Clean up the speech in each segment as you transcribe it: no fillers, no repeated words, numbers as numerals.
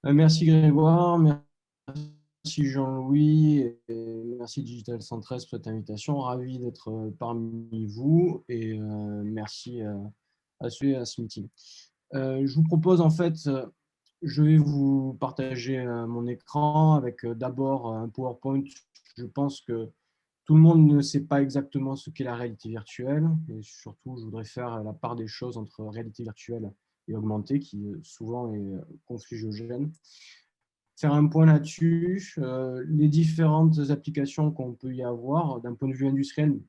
Merci Grégoire, merci Jean-Louis et merci Digital 113 pour cette invitation. Ravi d'être parmi vous et merci à ce meeting. Je vous propose en fait, je vais vous partager mon écran avec d'abord un PowerPoint. Je pense que tout le monde ne sait pas exactement ce qu'est la réalité virtuelle et surtout, je voudrais faire la part des choses entre réalité virtuelle et augmentée qui souvent est confligogène. Faire un point là-dessus, les différentes applications qu'on peut y avoir d'un point de vue industriel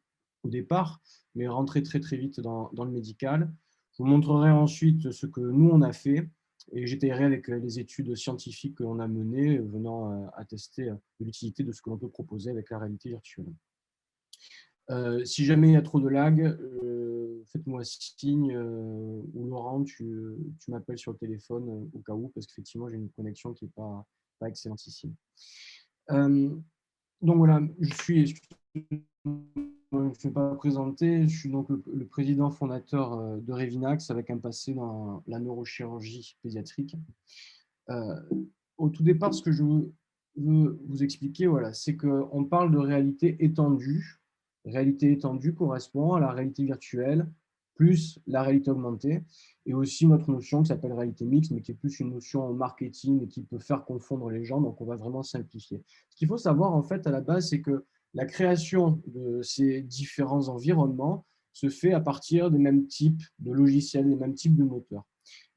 au départ, mais rentrer très très vite dans le médical. Je vous montrerai ensuite ce que nous on a fait et j'étayerai avec les études scientifiques que l'on a menées venant attester l'utilité de ce que l'on peut proposer avec la réalité virtuelle. Si jamais il y a trop de lag, faites-moi signe ou Laurent, tu m'appelles sur le téléphone au cas où, parce qu'effectivement, j'ai une connexion qui n'est pas excellente ici. Donc voilà, je ne vais pas présenter, je suis donc le président fondateur de Revinax avec un passé dans la neurochirurgie pédiatrique. Au tout départ, ce que je veux vous expliquer, voilà, c'est qu'on parle de réalité étendue. Réalité étendue correspond à la réalité virtuelle plus la réalité augmentée et aussi notre notion qui s'appelle réalité mixte, mais qui est plus une notion en marketing et qui peut faire confondre les gens, donc on va vraiment simplifier. Ce qu'il faut savoir en fait à la base, c'est que la création de ces différents environnements se fait à partir des mêmes types de logiciels, des mêmes types de moteurs.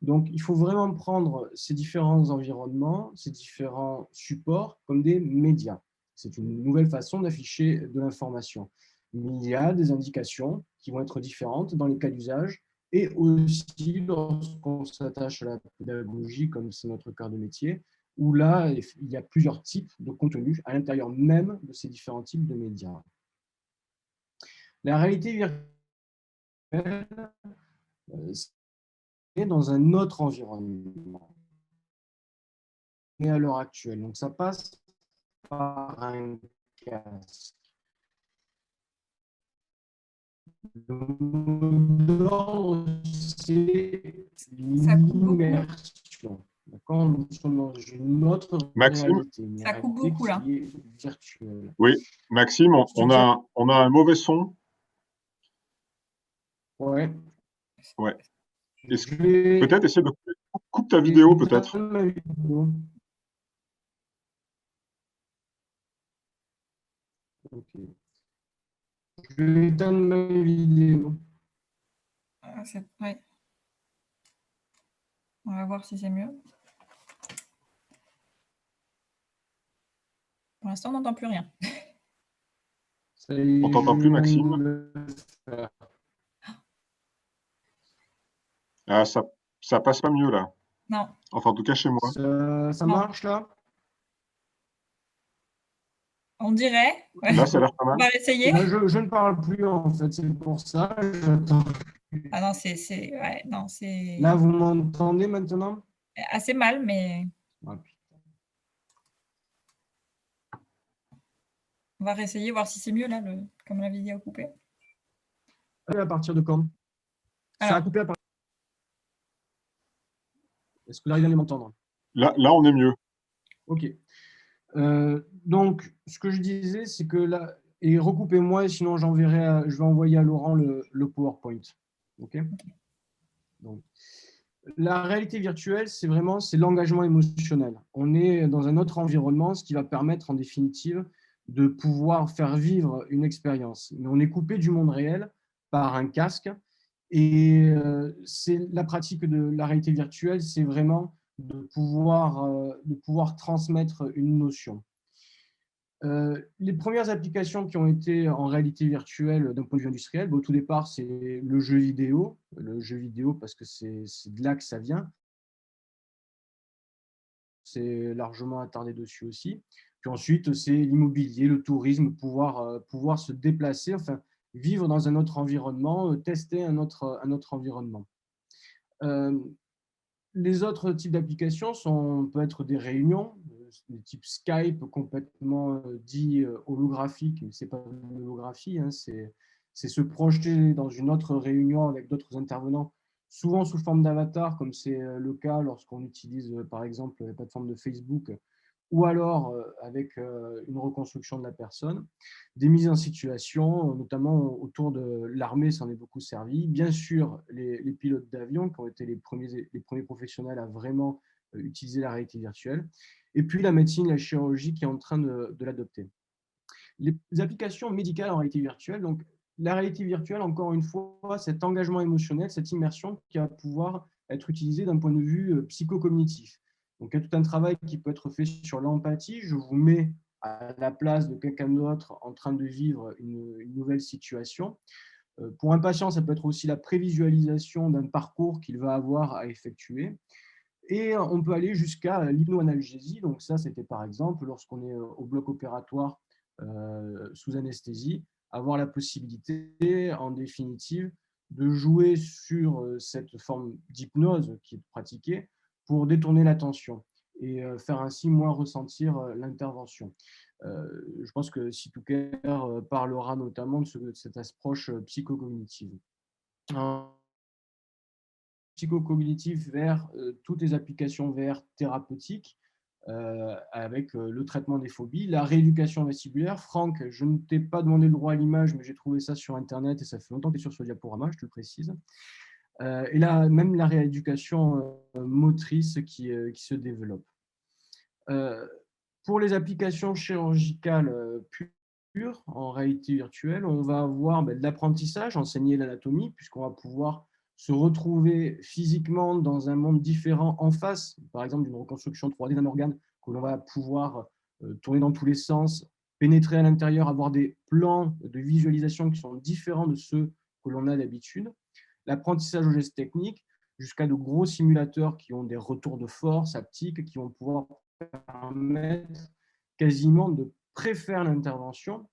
Donc, il faut vraiment prendre ces différents environnements, ces différents supports comme des médias. C'est une nouvelle façon d'afficher de l'information. Il y a des indications qui vont être différentes dans les cas d'usage et aussi lorsqu'on s'attache à la pédagogie, comme c'est notre cœur de métier, où là, il y a plusieurs types de contenus à l'intérieur même de ces différents types de médias. La réalité virtuelle, c'est dans un autre environnement. Et à l'heure actuelle. Donc ça passe par un casque. L'ordre, c'est Ça coupe beaucoup. l'immersion. D'accord. Nous sommes dans une autre Maxime? réalité, une Ça coupe réalité beaucoup là. qui est virtuelle. Oui, Maxime, Je tiens. on a un mauvais son. Ouais. Ouais. Je vais Peut-être essayer de coupe ta vidéo, éteindre peut-être. ma vidéo. Okay. Je vais éteindre ma vidéo. Ouais. On va voir si c'est mieux. Pour l'instant, on n'entend plus rien. Ça y On est, je t'entend plus, viens Maxime. de le faire. Ah, ça passe pas mieux là. Non. Enfin, en tout cas chez moi. Ça Non. marche là? On dirait. Là, ça a l'air pas On mal. va essayer. Là, je ne parle plus en fait, c'est pour ça. J'attends. Ah non, ouais, non, Là, c'est vous m'entendez maintenant? assez mal, mais Ah, on va réessayer, voir si c'est mieux là, comme la vidéo coupée. à partir de quand? Ça a Alors, coupé à partir. Est-ce que là, il allait m'entendre? Là, on est mieux. Ok. Donc, ce que je disais, c'est que là, et recoupez-moi, sinon je vais envoyer à Laurent le PowerPoint. Ok. Donc, la réalité virtuelle, c'est l'engagement émotionnel. On est dans un autre environnement, ce qui va permettre en définitive de pouvoir faire vivre une expérience. Mais on est coupé du monde réel par un casque. Et c'est la pratique de la réalité virtuelle, c'est vraiment de pouvoir transmettre une notion. Les premières applications qui ont été en réalité virtuelle d'un point de vue industriel, au tout départ, c'est le jeu vidéo. Le jeu vidéo, parce que c'est de là que ça vient. C'est largement attardé dessus aussi. Puis ensuite, c'est l'immobilier, le tourisme, pouvoir se déplacer, enfin, vivre dans un autre environnement, tester un autre environnement. Les autres types d'applications peut être des réunions, de type Skype, complètement dit holographique, mais ce n'est pas une holographie, hein, c'est se projeter dans une autre réunion avec d'autres intervenants souvent sous forme d'avatar, comme c'est le cas lorsqu'on utilise par exemple la plateforme de Facebook, ou alors avec une reconstruction de la personne, des mises en situation, notamment autour de l'armée, ça en est beaucoup servi. Bien sûr, les pilotes d'avion qui ont été les premiers professionnels à vraiment utiliser la réalité virtuelle. Et puis la médecine, la chirurgie qui est en train de l'adopter. Les applications médicales en réalité virtuelle, donc la réalité virtuelle, encore une fois, cet engagement émotionnel, cette immersion qui va pouvoir être utilisée d'un point de vue psychocognitif. Donc, il y a tout un travail qui peut être fait sur l'empathie. Je vous mets à la place de quelqu'un d'autre en train de vivre une nouvelle situation. Pour un patient, ça peut être aussi la prévisualisation d'un parcours qu'il va avoir à effectuer. Et on peut aller jusqu'à l'hypnoanalgésie. Donc ça, c'était par exemple lorsqu'on est au bloc opératoire sous anesthésie, avoir la possibilité, en définitive, de jouer sur cette forme d'hypnose qui est pratiquée pour détourner l'attention et faire ainsi moins ressentir l'intervention. Je pense que Situker parlera notamment de cette approche psychocognitive. Psychocognitif vers toutes les applications VR thérapeutiques avec le traitement des phobies, la rééducation vestibulaire. Franck, je ne t'ai pas demandé le droit à l'image, mais j'ai trouvé ça sur Internet et ça fait longtemps que tu es sur ce diaporama, je te le précise. Et là, même la rééducation motrice qui se développe. Pour les applications chirurgicales pures, en réalité virtuelle, on va avoir de l'apprentissage, enseigner l'anatomie, puisqu'on va pouvoir se retrouver physiquement dans un monde différent en face, par exemple d'une reconstruction 3D d'un organe que l'on va pouvoir tourner dans tous les sens, pénétrer à l'intérieur, avoir des plans de visualisation qui sont différents de ceux que l'on a d'habitude. L'apprentissage aux gestes techniques, jusqu'à de gros simulateurs qui ont des retours de force haptiques, qui vont pouvoir permettre quasiment de préfaire l'intervention.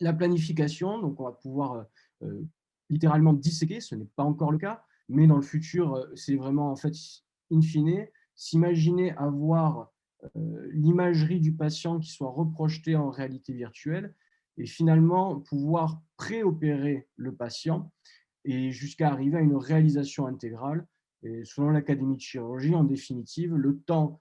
La planification, donc on va pouvoir littéralement disséquer, ce n'est pas encore le cas, mais dans le futur, c'est vraiment en fait, in fine, s'imaginer avoir l'imagerie du patient qui soit reprojetée en réalité virtuelle et finalement pouvoir préopérer le patient et jusqu'à arriver à une réalisation intégrale. Et selon l'Académie de chirurgie, en définitive, le temps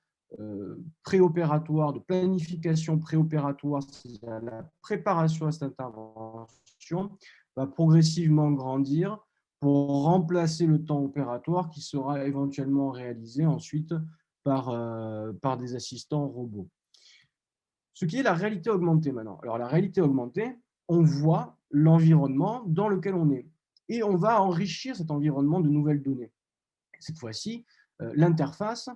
préopératoire, de planification préopératoire, c'est-à-dire la préparation à cette intervention, va progressivement grandir pour remplacer le temps opératoire qui sera éventuellement réalisé ensuite par des assistants robots. Ce qui est la réalité augmentée maintenant. Alors la réalité augmentée, on voit l'environnement dans lequel on est et on va enrichir cet environnement de nouvelles données. Cette fois-ci, l'interface,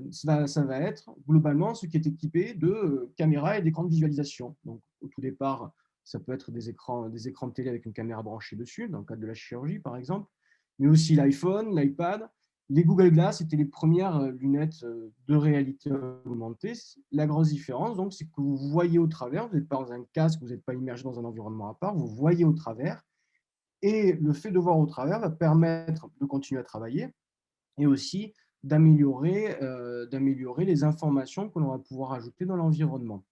ça va être globalement ce qui est équipé de caméras et d'écrans de visualisation. Donc, au tout départ, ça peut être des écrans de télé avec une caméra branchée dessus, dans le cadre de la chirurgie, par exemple, mais aussi l'iPhone, l'iPad. Les Google Glass étaient les premières lunettes de réalité augmentée. La grosse différence, donc, c'est que vous voyez au travers, vous n'êtes pas dans un casque, vous n'êtes pas immergé dans un environnement à part, vous voyez au travers. Et le fait de voir au travers va permettre de continuer à travailler et aussi d'améliorer les informations que l'on va pouvoir ajouter dans l'environnement.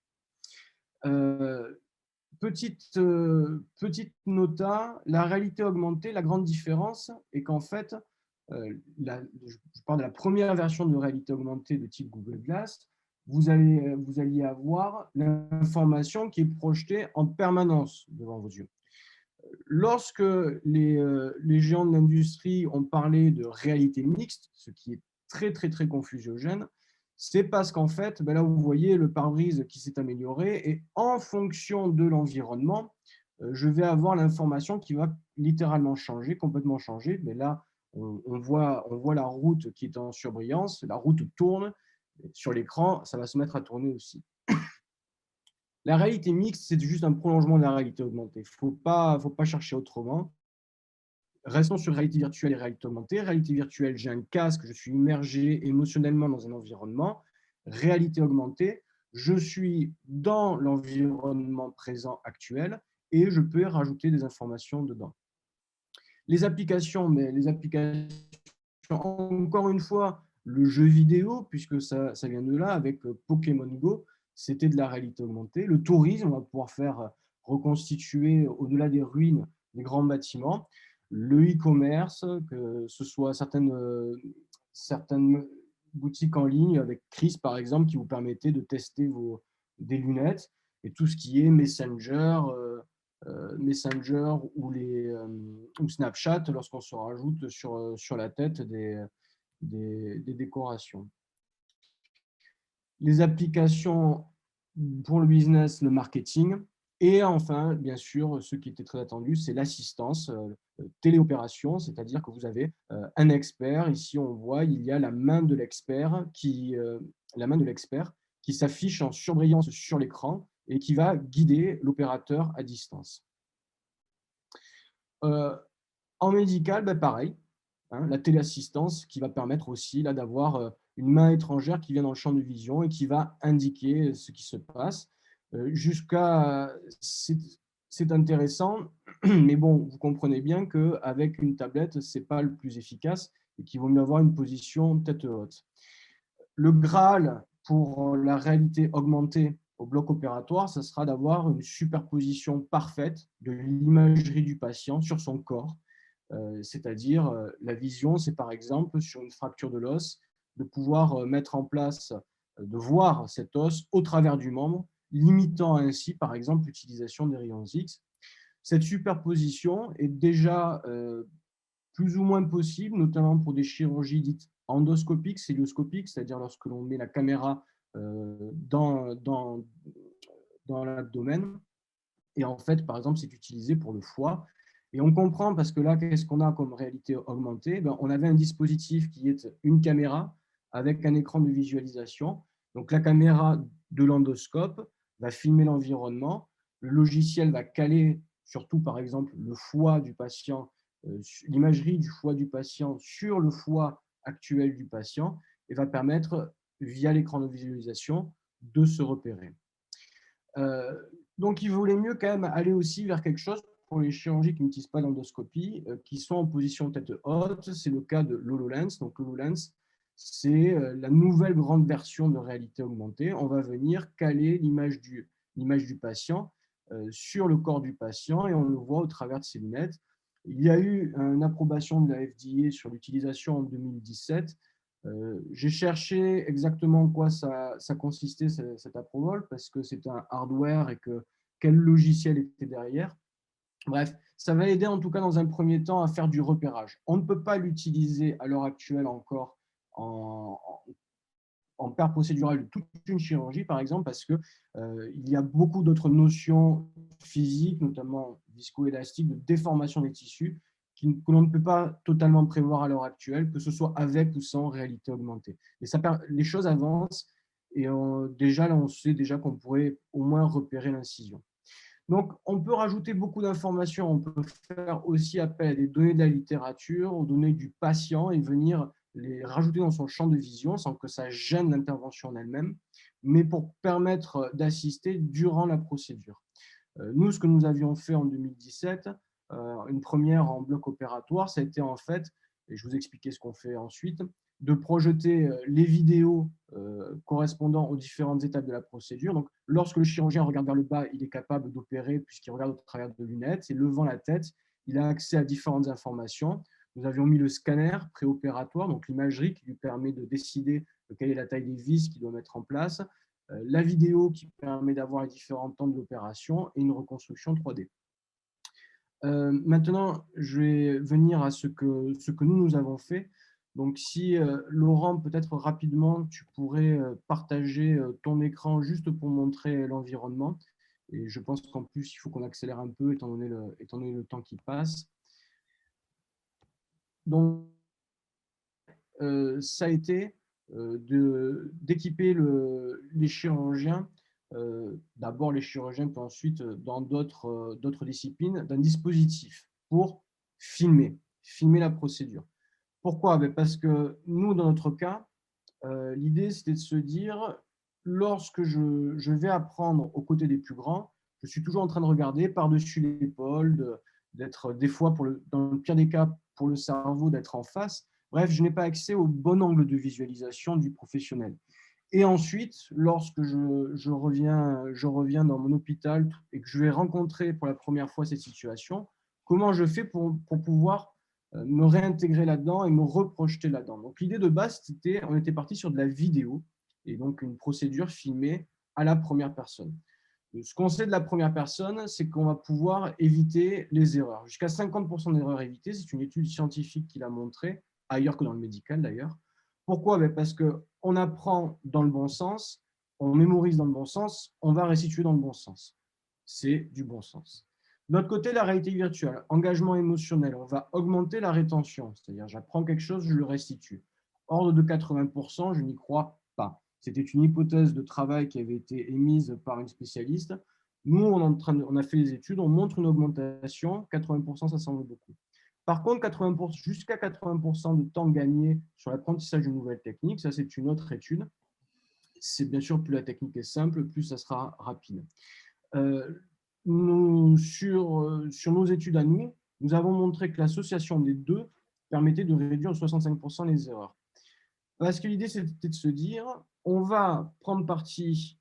Petite nota, la réalité augmentée, la grande différence est qu'en fait, je parle de la première version de réalité augmentée de type Google Glass, vous alliez avoir l'information qui est projetée en permanence devant vos yeux. Lorsque les géants de l'industrie ont parlé de réalité mixte, ce qui est très, très, très confusiogène, c'est parce qu'en fait, là, vous voyez le pare-brise qui s'est amélioré et en fonction de l'environnement, je vais avoir l'information qui va littéralement changer, complètement changer. Mais là, on voit la route qui est en surbrillance, la route tourne. Sur l'écran, ça va se mettre à tourner aussi. La réalité mixte, c'est juste un prolongement de la réalité augmentée. Il ne faut pas chercher autrement. Restons sur réalité virtuelle et réalité augmentée. Réalité virtuelle, j'ai un casque, je suis immergé émotionnellement dans un environnement. Réalité augmentée, je suis dans l'environnement présent actuel et je peux rajouter des informations dedans. Les applications, encore une fois, le jeu vidéo, puisque ça vient de là, avec Pokémon Go, c'était de la réalité augmentée. Le tourisme, on va pouvoir faire reconstituer au-delà des ruines des grands bâtiments. le e-commerce, que ce soit certaines boutiques en ligne avec Chris, par exemple, qui vous permettait de tester des lunettes, et tout ce qui est Messenger ou Snapchat lorsqu'on se rajoute sur la tête des décorations. Les applications pour le business, le marketing, et enfin, bien sûr, ce qui était très attendu, c'est l'assistance, téléopération, c'est-à-dire que vous avez un expert. Ici, on voit, il y a la main de l'expert qui s'affiche en surbrillance sur l'écran et qui va guider l'opérateur à distance. En médical, ben pareil, hein, la téléassistance qui va permettre aussi là d'avoir une main étrangère qui vient dans le champ de vision et qui va indiquer ce qui se passe. C'est intéressant, mais bon, vous comprenez bien qu'avec une tablette, ce n'est pas le plus efficace et qu'il vaut mieux avoir une position tête haute. Le Graal pour la réalité augmentée au bloc opératoire, ce sera d'avoir une superposition parfaite de l'imagerie du patient sur son corps. C'est-à-dire, la vision, c'est par exemple sur une fracture de l'os, de pouvoir mettre en place, de voir cet os au travers du membre, limitant ainsi, par exemple, l'utilisation des rayons X. Cette superposition est déjà plus ou moins possible, notamment pour des chirurgies dites endoscopiques, célioscopiques, c'est-à-dire lorsque l'on met la caméra dans l'abdomen. Et en fait, par exemple, c'est utilisé pour le foie. Et on comprend parce que là, qu'est-ce qu'on a comme réalité augmentée? On avait un dispositif qui est une caméra avec un écran de visualisation. Donc, la caméra de l'endoscope va filmer l'environnement. Le logiciel va caler surtout, par exemple, le foie du patient, l'imagerie du foie du patient sur le foie actuel du patient et va permettre, via l'écran de visualisation, de se repérer. Donc, il vaut mieux quand même aller aussi vers quelque chose pour les chirurgies qui n'utilisent pas l'endoscopie, qui sont en position tête haute. C'est le cas de l'HoloLens. Donc, l'HoloLens, c'est la nouvelle grande version de réalité augmentée. On va venir caler l'image du patient sur le corps du patient et on le voit au travers de ses lunettes. Il y a eu une approbation de la FDA sur l'utilisation en 2017. J'ai cherché exactement en quoi ça consistait, cet approval, parce que c'est un hardware et que quel logiciel était derrière. Bref, ça va aider en tout cas dans un premier temps à faire du repérage. On ne peut pas l'utiliser à l'heure actuelle encore en paire procédurale de toute une chirurgie, par exemple, parce qu'il y a beaucoup d'autres notions physiques, notamment viscoélastiques, de déformation des tissus, que l'on ne peut pas totalement prévoir à l'heure actuelle, que ce soit avec ou sans réalité augmentée. Et les choses avancent et déjà, là, on sait déjà qu'on pourrait au moins repérer l'incision. Donc, on peut rajouter beaucoup d'informations. On peut faire aussi appel à des données de la littérature, aux données du patient et venir les rajouter dans son champ de vision sans que ça gêne l'intervention en elle-même, mais pour permettre d'assister durant la procédure. Nous, ce que nous avions fait en 2017, une première en bloc opératoire, ça a été en fait, et je vous expliquais ce qu'on fait ensuite, de projeter les vidéos correspondant aux différentes étapes de la procédure. Donc, lorsque le chirurgien regarde vers le bas, il est capable d'opérer puisqu'il regarde au travers de lunettes. Et levant la tête, il a accès à différentes informations. Nous avions mis le scanner préopératoire, donc l'imagerie qui lui permet de décider de quelle est la taille des vis qu'il doit mettre en place, la vidéo qui permet d'avoir les différents temps de l'opération et une reconstruction 3D. Maintenant, je vais venir à ce que nous avons fait. Donc, si Laurent, peut-être rapidement, tu pourrais partager ton écran juste pour montrer l'environnement. Et je pense qu'en plus, il faut qu'on accélère un peu étant donné le temps qui passe. Donc, ça a été d'équiper les chirurgiens, d'abord les chirurgiens, puis ensuite dans d'autres disciplines, d'un dispositif pour filmer la procédure. Pourquoi? Parce que nous, dans notre cas, l'idée, c'était de se dire, lorsque je vais apprendre aux côtés des plus grands, je suis toujours en train de regarder par-dessus l'épaule, d'être des fois, dans le pire des cas, pour le cerveau, d'être en face. Bref, je n'ai pas accès au bon angle de visualisation du professionnel. Et ensuite, lorsque je reviens dans mon hôpital et que je vais rencontrer pour la première fois cette situation, comment je fais pour pouvoir me réintégrer là-dedans et me reprojeter là-dedans. Donc l'idée de base, c'était, on était parti sur de la vidéo et donc une procédure filmée à la première personne. Ce qu'on sait de la première personne, c'est qu'on va pouvoir éviter les erreurs. Jusqu'à 50% d'erreurs évitées, c'est une étude scientifique qui l'a montré, ailleurs que dans le médical d'ailleurs. Pourquoi? Parce qu'on apprend dans le bon sens, on mémorise dans le bon sens, on va restituer dans le bon sens. C'est du bon sens. De l'autre côté, la réalité virtuelle, engagement émotionnel, on va augmenter la rétention, c'est-à-dire j'apprends quelque chose, je le restitue. Ordre de 80%, je n'y crois pas. C'était une hypothèse de travail qui avait été émise par une spécialiste. Nous, on a fait les études, on montre une augmentation, 80%, ça semble beaucoup. Par contre, jusqu'à 80% de temps gagné sur l'apprentissage de nouvelles techniques, ça c'est une autre étude. C'est bien sûr, plus la technique est simple, plus ça sera rapide. Sur nos études à nous, nous avons montré que l'association des deux permettait de réduire de 65% les erreurs. Parce que l'idée, c'était de se dire, on va prendre parti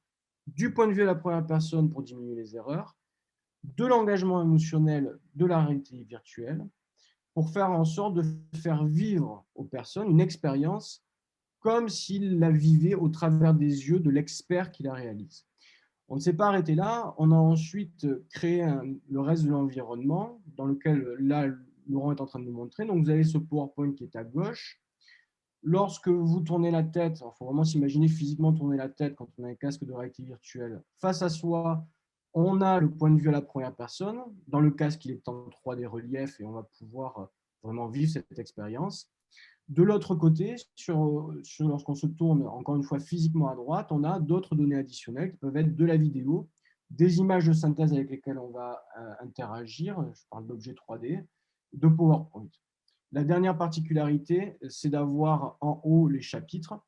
du point de vue de la première personne pour diminuer les erreurs, de l'engagement émotionnel de la réalité virtuelle, pour faire en sorte de faire vivre aux personnes une expérience comme s'ils la vivaient au travers des yeux de l'expert qui la réalise. On ne s'est pas arrêté là, on a ensuite créé le reste de l'environnement, dans lequel, là, Laurent est en train de nous montrer. Donc, vous avez ce PowerPoint qui est à gauche. Lorsque vous tournez la tête, il faut vraiment s'imaginer physiquement tourner la tête quand on a un casque de réalité virtuelle. Face à soi, on a le point de vue à la première personne. Dans le casque, il est en 3D relief et on va pouvoir vraiment vivre cette expérience. De l'autre côté, lorsqu'on se tourne encore une fois physiquement à droite, on a d'autres données additionnelles qui peuvent être de la vidéo, des images de synthèse avec lesquelles on va interagir, je parle d'objets 3D, de PowerPoint. La dernière particularité, c'est d'avoir en haut les chapitres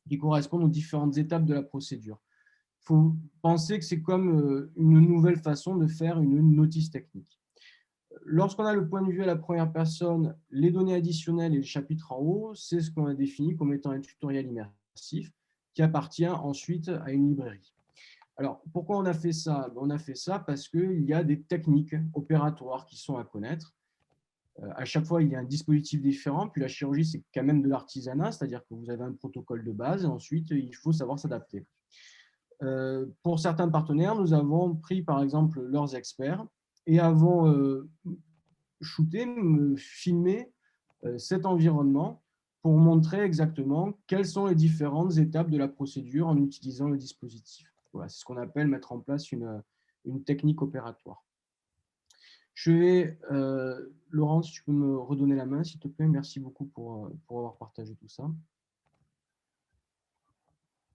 qui correspondent aux différentes étapes de la procédure. Il faut penser que c'est comme une nouvelle façon de faire une notice technique. Lorsqu'on a le point de vue à la première personne, les données additionnelles et les chapitres en haut, c'est ce qu'on a défini comme étant un tutoriel immersif qui appartient ensuite à une librairie. Alors, pourquoi on a fait ça? On a fait ça parce qu'il y a des techniques opératoires qui sont à connaître. À chaque fois, il y a un dispositif différent. Puis la chirurgie, c'est quand même de l'artisanat, c'est-à-dire que vous avez un protocole de base et ensuite, il faut savoir s'adapter. Pour certains partenaires, nous avons pris par exemple leurs experts et avons shooté, filmé cet environnement pour montrer exactement quelles sont les différentes étapes de la procédure en utilisant le dispositif. Voilà, c'est ce qu'on appelle mettre en place une technique opératoire. Je vais, Laurent, si tu peux me redonner la main, s'il te plaît. Merci beaucoup pour avoir partagé tout ça.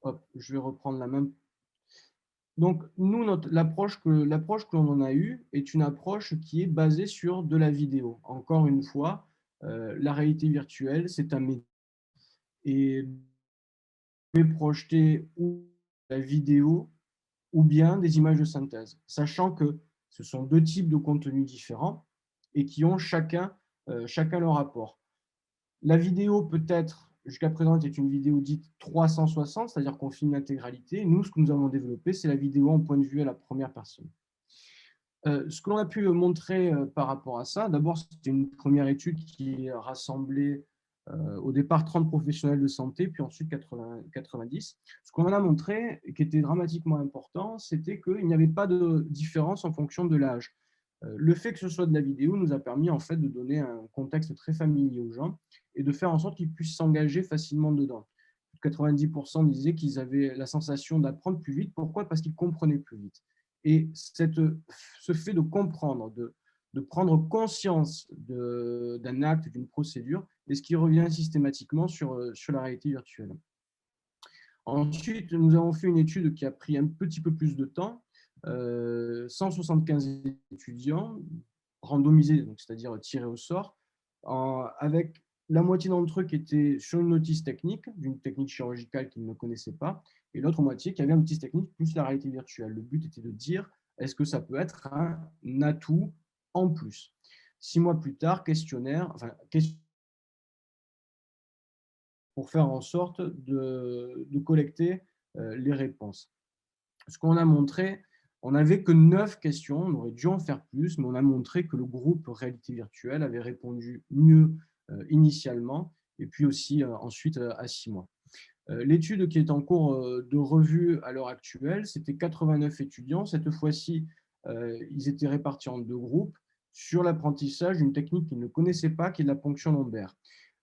Hop, je vais reprendre la main. Donc, nous, l'approche que l'on en a eue est une approche qui est basée sur de la vidéo. Encore une fois, la réalité virtuelle, c'est un média. Et vous pouvez projeter ou la vidéo ou bien des images de synthèse, sachant que ce sont deux types de contenus différents et qui ont chacun leur rapport. La vidéo peut-être, jusqu'à présent, était une vidéo dite 360, c'est-à-dire qu'on filme l'intégralité. Nous, ce que nous avons développé, c'est la vidéo en point de vue à la première personne. Ce que l'on a pu montrer par rapport à ça, d'abord, c'était une première étude qui rassemblait au départ 30 professionnels de santé, puis ensuite 90. Ce qu'on a montré, qui était dramatiquement important, c'était qu'il n'y avait pas de différence en fonction de l'âge. Le fait que ce soit de la vidéo nous a permis en fait de donner un contexte très familier aux gens et de faire en sorte qu'ils puissent s'engager facilement dedans. 90% disaient qu'ils avaient la sensation d'apprendre plus vite. Pourquoi? Parce qu'ils comprenaient plus vite. Et ce fait de comprendre, de prendre conscience d'un acte, d'une procédure, est ce qui revient systématiquement sur la réalité virtuelle. Ensuite, nous avons fait une étude qui a pris un petit peu plus de temps, 175 étudiants randomisés, c'est-à-dire tirés au sort, avec la moitié d'entre eux qui étaient sur une notice technique, d'une technique chirurgicale qu'ils ne connaissaient pas, et l'autre moitié qui avait une notice technique plus la réalité virtuelle. Le but était de dire, est-ce que ça peut être un atout en plus? 6 mois plus tard, questionnaire pour faire en sorte de collecter les réponses. Ce qu'on a montré, On n'avait que 9 questions, on aurait dû en faire plus, mais on a montré que le groupe réalité virtuelle avait répondu mieux initialement, et puis aussi ensuite à 6 mois. L'étude qui est en cours de revue à l'heure actuelle, c'était 89 étudiants. Cette fois-ci, ils étaient répartis en 2 groupes sur l'apprentissage d'une technique qu'ils ne connaissaient pas, qui est la ponction lombaire.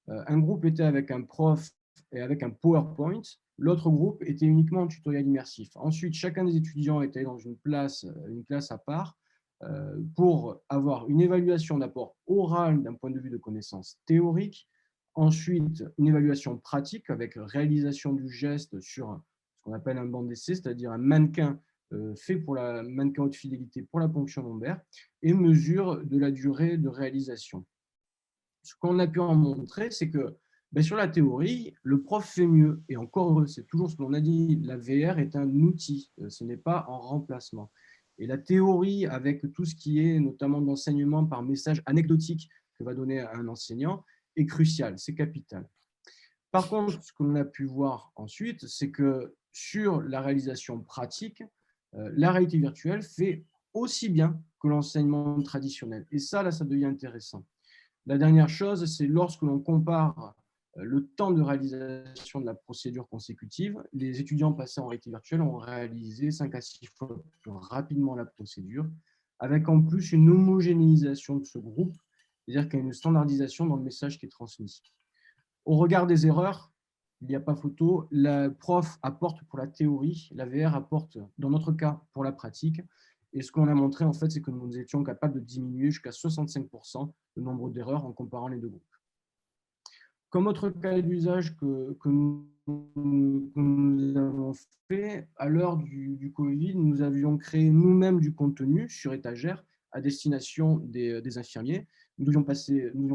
Un groupe était avec un prof et avec un PowerPoint. L'autre groupe était uniquement en tutoriel immersif. Ensuite, chacun des étudiants était dans une classe à part pour avoir une évaluation d'abord orale d'un point de vue de connaissances théoriques, ensuite une évaluation pratique avec réalisation du geste sur ce qu'on appelle un banc d'essai, c'est-à-dire un mannequin fait pour la mannequin haute fidélité pour la ponction lombaire, et mesure de la durée de réalisation. Ce qu'on a pu en montrer, c'est que sur la théorie, le prof fait mieux. Et encore heureux, c'est toujours ce qu'on a dit, la VR est un outil, ce n'est pas en remplacement. Et la théorie, avec tout ce qui est notamment d'enseignement par message anecdotique que va donner un enseignant, est crucial, c'est capital. Par contre, ce qu'on a pu voir ensuite, c'est que sur la réalisation pratique, la réalité virtuelle fait aussi bien que l'enseignement traditionnel. Et ça, là, ça devient intéressant. La dernière chose, c'est lorsque l'on compare le temps de réalisation de la procédure consécutive, les étudiants passés en réalité virtuelle ont réalisé 5 à 6 fois plus rapidement la procédure, avec en plus une homogénéisation de ce groupe, c'est-à-dire qu'il y a une standardisation dans le message qui est transmis. Au regard des erreurs, il n'y a pas photo, la prof apporte pour la théorie, la VR apporte, dans notre cas, pour la pratique. Et ce qu'on a montré, en fait, c'est que nous étions capables de diminuer jusqu'à 65% le nombre d'erreurs en comparant les 2 groupes. Comme autre cas d'usage que nous avons fait, à l'heure du Covid, nous avions créé nous-mêmes du contenu sur étagère à destination des infirmiers. Nous devions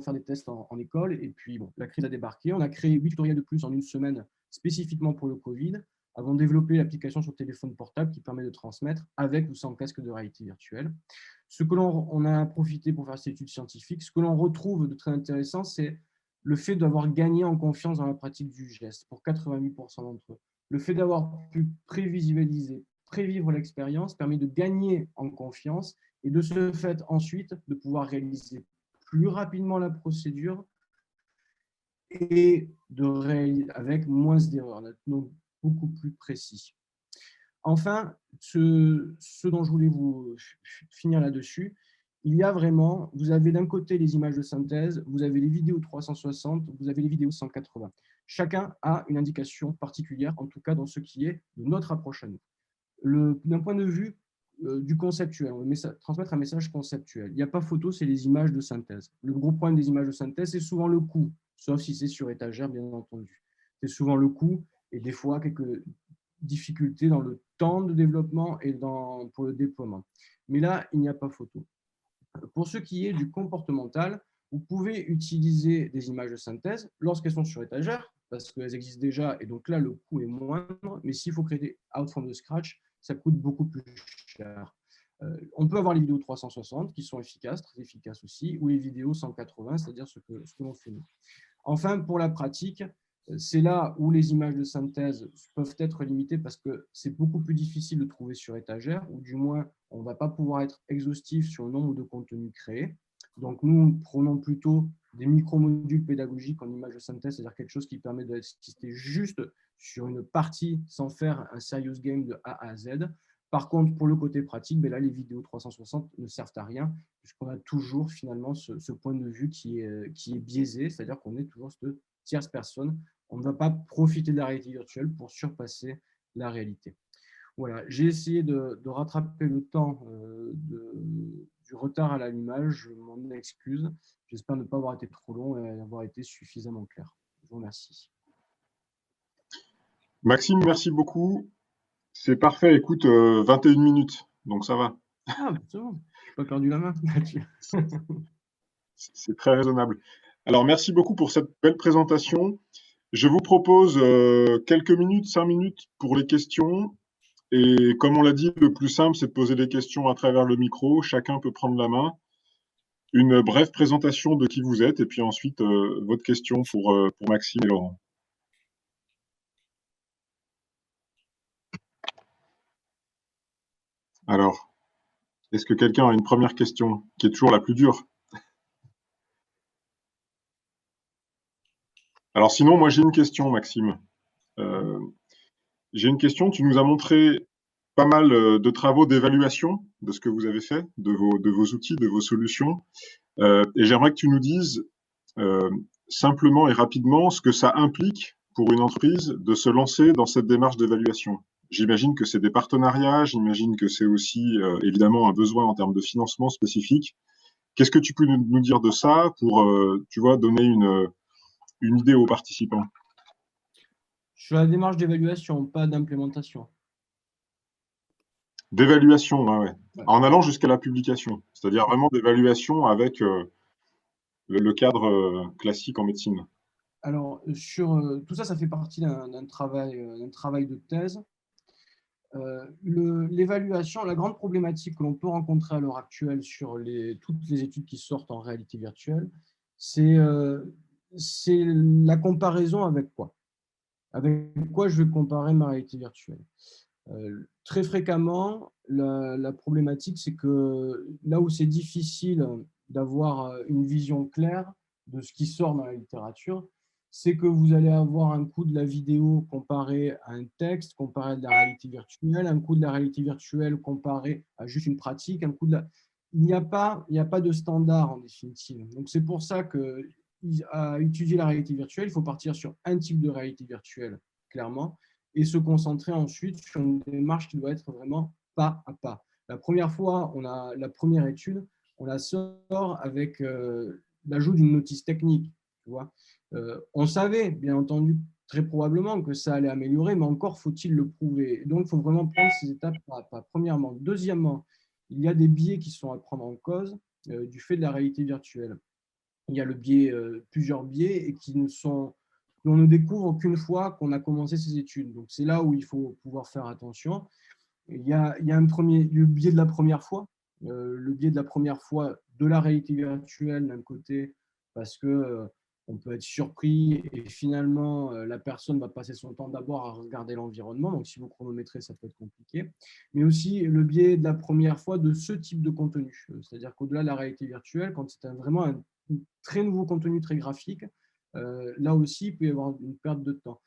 faire des tests en école, et puis la crise a débarqué. On a créé 8 tutoriels de plus en une semaine, spécifiquement pour le Covid, avons développé l'application sur téléphone portable qui permet de transmettre avec ou sans casque de réalité virtuelle. Ce que on a profité pour faire cette étude scientifique, ce que l'on retrouve de très intéressant, c'est le fait d'avoir gagné en confiance dans la pratique du geste pour 88% d'entre eux. Le fait d'avoir pu prévisualiser, prévivre l'expérience permet de gagner en confiance et de ce fait ensuite de pouvoir réaliser plus rapidement la procédure et de réaliser avec moins d'erreurs, donc beaucoup plus précis. Enfin, ce dont je voulais vous finir là-dessus, il y a vraiment, vous avez d'un côté les images de synthèse, vous avez les vidéos 360, vous avez les vidéos 180. Chacun a une indication particulière, en tout cas dans ce qui est de notre approche à nous. D'un point de vue du conceptuel, on veut transmettre un message conceptuel. Il n'y a pas photo, c'est les images de synthèse. Le gros problème des images de synthèse, c'est souvent le coût, sauf si c'est sur étagère, bien entendu. C'est souvent le coût et des fois quelques difficultés dans le temps de développement et pour le déploiement. Mais là, il n'y a pas photo. Pour ce qui est du comportemental, vous pouvez utiliser des images de synthèse lorsqu'elles sont sur étagère, parce qu'elles existent déjà, et donc là, le coût est moindre, mais s'il faut créer des out from the scratch, ça coûte beaucoup plus cher. On peut avoir les vidéos 360 qui sont efficaces, très efficaces aussi, ou les vidéos 180, c'est-à-dire ce que l'on fait nous. Enfin, pour la pratique, c'est là où les images de synthèse peuvent être limitées parce que c'est beaucoup plus difficile de trouver sur étagère, ou du moins, on ne va pas pouvoir être exhaustif sur le nombre de contenus créés. Donc, nous prenons plutôt des micro-modules pédagogiques en images de synthèse, c'est-à-dire quelque chose qui permet d'assister juste sur une partie sans faire un serious game de A à Z. Par contre, pour le côté pratique, là, les vidéos 360 ne servent à rien, puisqu'on a toujours finalement ce point de vue qui est biaisé, c'est-à-dire qu'on est toujours cette tierce personne. On ne va pas profiter de la réalité virtuelle pour surpasser la réalité. Voilà, j'ai essayé de rattraper le temps du retard à l'allumage. Je m'en excuse. J'espère ne pas avoir été trop long et avoir été suffisamment clair. Je vous remercie. Maxime, merci beaucoup. C'est parfait. Écoute, 21 minutes, donc ça va. Ah, c'est bon. Je n'ai pas perdu la main là-dessus. C'est très raisonnable. Alors, merci beaucoup pour cette belle présentation. Je vous propose quelques minutes, 5 minutes pour les questions. Et comme on l'a dit, le plus simple, c'est de poser des questions à travers le micro. Chacun peut prendre la main. Une brève présentation de qui vous êtes et puis ensuite votre question pour Maxime et Laurent. Alors, est-ce que quelqu'un a une première question, qui est toujours la plus dure? Alors sinon, moi j'ai une question, Maxime. J'ai une question. Tu nous as montré pas mal de travaux d'évaluation de ce que vous avez fait, de vos outils, de vos solutions. Et j'aimerais que tu nous dises simplement et rapidement ce que ça implique pour une entreprise de se lancer dans cette démarche d'évaluation. J'imagine que c'est des partenariats, j'imagine que c'est aussi évidemment un besoin en termes de financement spécifique. Qu'est-ce que tu peux nous dire de ça pour, tu vois, donner une idée aux participants? Sur la démarche d'évaluation, pas d'implémentation. D'évaluation, ouais. Ouais. En allant jusqu'à la publication, c'est-à-dire vraiment d'évaluation avec le cadre classique en médecine. Alors, tout ça, ça fait partie d'un travail de thèse. L'évaluation, la grande problématique que l'on peut rencontrer à l'heure actuelle sur toutes les études qui sortent en réalité virtuelle, c'est la comparaison avec quoi? Avec quoi je vais comparer ma réalité virtuelle? Très fréquemment, la problématique, c'est que là où c'est difficile d'avoir une vision claire de ce qui sort dans la littérature, c'est que vous allez avoir un coût de la vidéo comparé à un texte, comparé à de la réalité virtuelle, un coût de la réalité virtuelle comparé à juste une pratique, un coût de la... Il n'y a pas de standard en définitive. Donc c'est pour ça que à étudier la réalité virtuelle, il faut partir sur un type de réalité virtuelle, clairement, et se concentrer ensuite sur une démarche qui doit être vraiment pas à pas. La première fois, on a la première étude, on la sort avec l'ajout d'une notice technique. Tu vois. On savait, bien entendu, très probablement que ça allait améliorer, mais encore faut-il le prouver. Donc, il faut vraiment prendre ces étapes pas à pas. Premièrement. Deuxièmement, il y a des biais qui sont à prendre en cause du fait de la réalité virtuelle. Il y a plusieurs biais et qu'on ne découvre qu'une fois qu'on a commencé ces études. Donc, c'est là où il faut pouvoir faire attention. Il y a le biais de la première fois. Le biais de la première fois de la réalité virtuelle d'un côté, parce que on peut être surpris et finalement la personne va passer son temps d'abord à regarder l'environnement. Donc, si vous chronométrez, ça peut être compliqué. Mais aussi le biais de la première fois de ce type de contenu. C'est-à-dire qu'au-delà de la réalité virtuelle, quand c'est vraiment un très nouveau contenu très graphique, là aussi, il peut y avoir une perte de temps.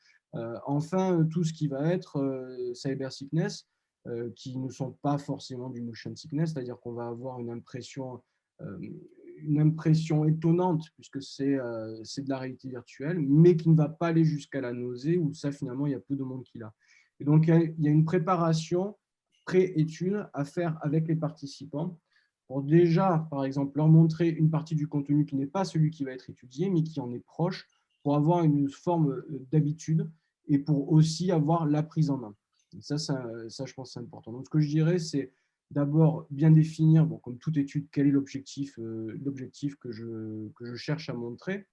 Enfin, tout ce qui va être cyber sickness, qui ne sont pas forcément du motion sickness, c'est-à-dire qu'on va avoir une impression étonnante, puisque c'est de la réalité virtuelle, mais qui ne va pas aller jusqu'à la nausée, où ça, finalement, il y a peu de monde qui l'a. Et donc, il y a une préparation pré-étude à faire avec les participants pour déjà, par exemple, leur montrer une partie du contenu qui n'est pas celui qui va être étudié, mais qui en est proche, pour avoir une forme d'habitude et pour aussi avoir la prise en main. Ça, je pense que c'est important. Donc, ce que je dirais, c'est d'abord bien définir, bon, comme toute étude, quel est l'objectif que je cherche à montrer,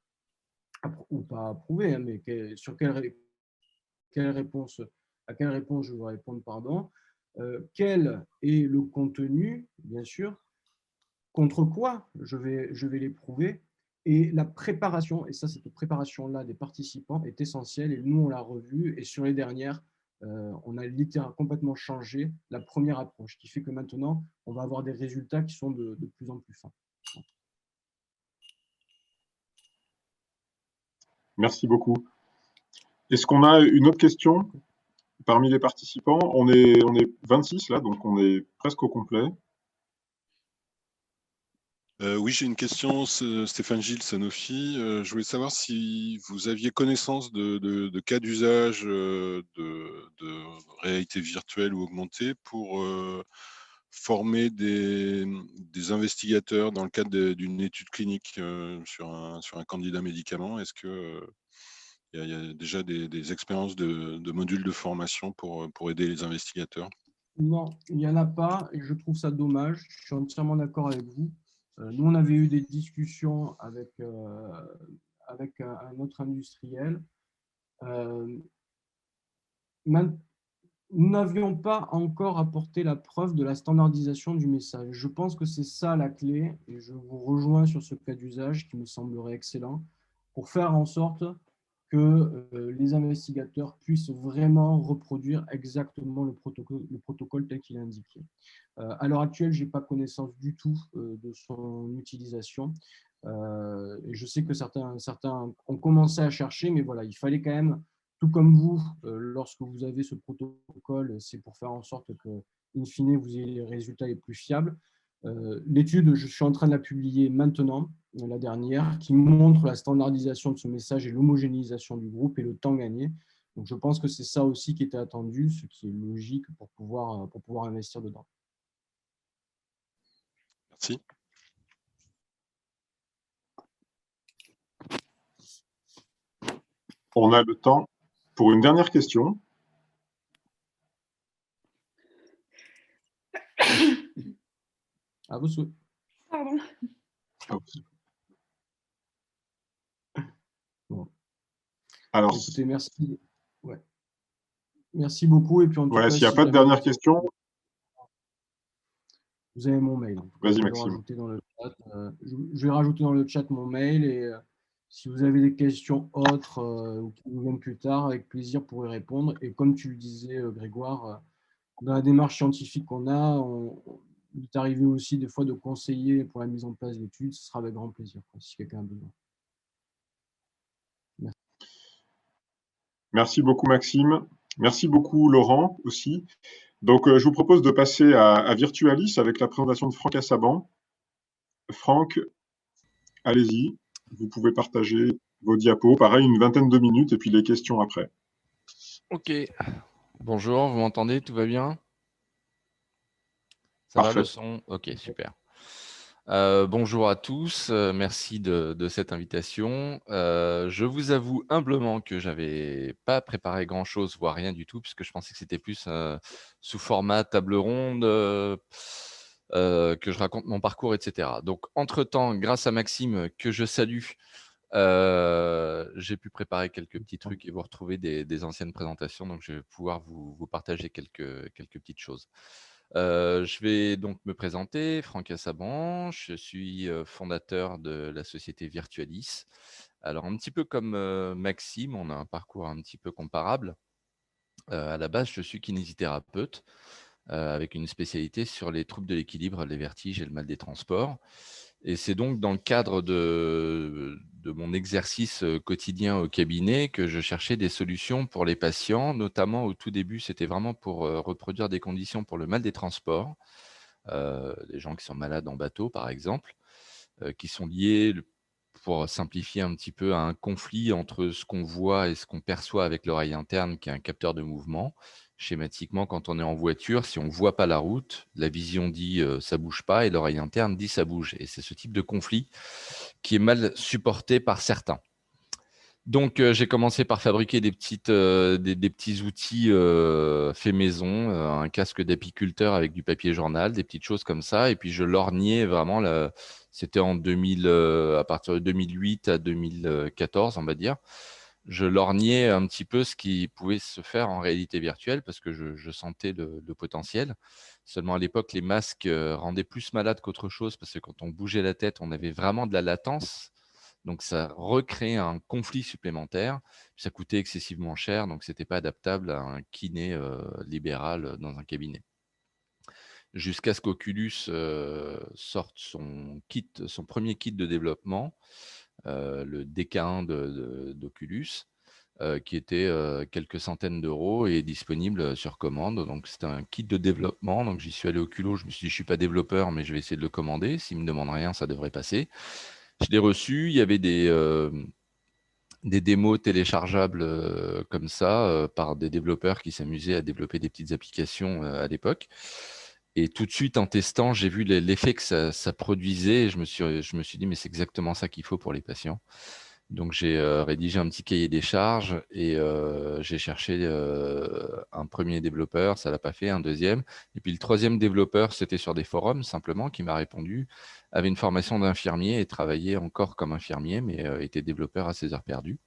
ou pas à prouver, hein, mais sur à quelle réponse je veux répondre, pardon. Quel est le contenu, bien sûr, contre quoi je vais les prouver, et la préparation, et ça, cette préparation-là des participants est essentielle, et nous, on l'a revu, et sur les dernières, on a littéralement complètement changé la première approche, qui fait que maintenant, on va avoir des résultats qui sont de plus en plus fins. Merci beaucoup. Est-ce qu'on a une autre question parmi les participants? On est 26 là, donc on est presque au complet. Oui, j'ai une question, Stéphane Gilles, Sanofi. Je voulais savoir si vous aviez connaissance de cas d'usage de réalité virtuelle ou augmentée pour former des investigateurs dans le cadre d'une étude clinique sur un candidat médicament. Est-ce que il y a déjà des expériences de modules de formation pour aider les investigateurs? Non, il n'y en a pas, et je trouve ça dommage. Je suis entièrement d'accord avec vous. Nous, on avait eu des discussions avec un autre industriel. Nous n'avions pas encore apporté la preuve de la standardisation du message. Je pense que c'est ça la clé, et je vous rejoins sur ce cas d'usage qui me semblerait excellent, pour faire en sorte que les investigateurs puissent vraiment reproduire exactement le protocole tel qu'il est indiqué. À l'heure actuelle, je n'ai pas connaissance du tout de son utilisation. Et je sais que certains ont commencé à chercher, mais voilà, il fallait quand même, tout comme vous, lorsque vous avez ce protocole, c'est pour faire en sorte que, in fine, vous ayez les résultats les plus fiables. L'étude, je suis en train de la publier maintenant, la dernière, qui montre la standardisation de ce message et l'homogénéisation du groupe et le temps gagné. Donc, je pense que c'est ça aussi qui était attendu, ce qui est logique pour pouvoir investir dedans. Merci. On a le temps pour une dernière question. À vos souhaits. Pardon. Bon. Alors, écoutez, merci. Ouais. Merci beaucoup. Et puis en tout voilà, cas, s'il n'y a pas de dernière question, vous avez mon mail. vas-y, Maxime. Je vais rajouter dans le chat mon mail et si vous avez des questions autres ou qui vous viennent plus tard, avec plaisir pour y répondre. Et comme tu le disais, Grégoire, dans la démarche scientifique qu'on a, il est arrivé aussi des fois de conseiller pour la mise en place d'études. Ce sera avec grand plaisir, si quelqu'un a besoin. Merci. Merci beaucoup, Maxime. Merci beaucoup, Laurent, aussi. Donc, je vous propose de passer à Virtualis avec la présentation de Franck Assaban. Franck, allez-y. Vous pouvez partager vos diapos. Pareil, une vingtaine de minutes et puis les questions après. Ok. Bonjour, vous m'entendez? Tout va bien? Ça Parfait. va le son? Ok, super. Bonjour à tous, merci de cette invitation. Je vous avoue humblement que j'avais pas préparé grand-chose, voire rien du tout, puisque je pensais que c'était plus sous format table ronde, que je raconte mon parcours, etc. Donc, entre-temps, grâce à Maxime, que je salue, j'ai pu préparer quelques petits trucs et vous retrouver des anciennes présentations, donc je vais pouvoir vous partager quelques petites choses. Je vais donc me présenter, Franck Assaban, je suis fondateur de la société Virtualis. Alors un petit peu comme Maxime, on a un parcours un petit peu comparable. À la base, je suis kinésithérapeute avec une spécialité sur les troubles de l'équilibre, les vertiges et le mal des transports. Et c'est donc dans le cadre de mon exercice quotidien au cabinet que je cherchais des solutions pour les patients, notamment au tout début, c'était vraiment pour reproduire des conditions pour le mal des transports, les gens qui sont malades en bateau par exemple, qui sont liés, pour simplifier un petit peu, à un conflit entre ce qu'on voit et ce qu'on perçoit avec l'oreille interne, qui est un capteur de mouvement. Schématiquement, quand on est en voiture, si on ne voit pas la route, la vision dit ça bouge pas et l'oreille interne dit ça bouge. Et c'est ce type de conflit qui est mal supporté par certains. Donc, j'ai commencé par fabriquer des petits outils faits maison, un casque d'apiculteur avec du papier journal, des petites choses comme ça. Et puis, je lorgnais vraiment, c'était en 2000, à partir de 2008 à 2014, on va dire. Je lorgnais un petit peu ce qui pouvait se faire en réalité virtuelle parce que je sentais le potentiel. Seulement, à l'époque, les masques rendaient plus malade qu'autre chose parce que quand on bougeait la tête, on avait vraiment de la latence. Donc, ça recréait un conflit supplémentaire. Ça coûtait excessivement cher, donc ce n'était pas adaptable à un kiné libéral dans un cabinet. Jusqu'à ce qu'Oculus sorte son premier kit de développement, le DK1 d'Oculus, qui était quelques centaines d'euros et disponible sur commande. Donc, c'était un kit de développement. Donc, j'y suis allé au culot. Je me suis dit, je ne suis pas développeur, mais je vais essayer de le commander. S'il ne me demande rien, ça devrait passer. Je l'ai reçu, il y avait des démos téléchargeables comme ça par des développeurs qui s'amusaient à développer des petites applications à l'époque. Et tout de suite, en testant, j'ai vu l'effet que ça produisait. Et je me suis dit, mais c'est exactement ça qu'il faut pour les patients. Donc, j'ai rédigé un petit cahier des charges et j'ai cherché un premier développeur, ça ne l'a pas fait, un deuxième. Et puis, le troisième développeur, c'était sur des forums simplement, qui m'a répondu, avait une formation d'infirmier et travaillait encore comme infirmier, mais était développeur à ses heures perdues.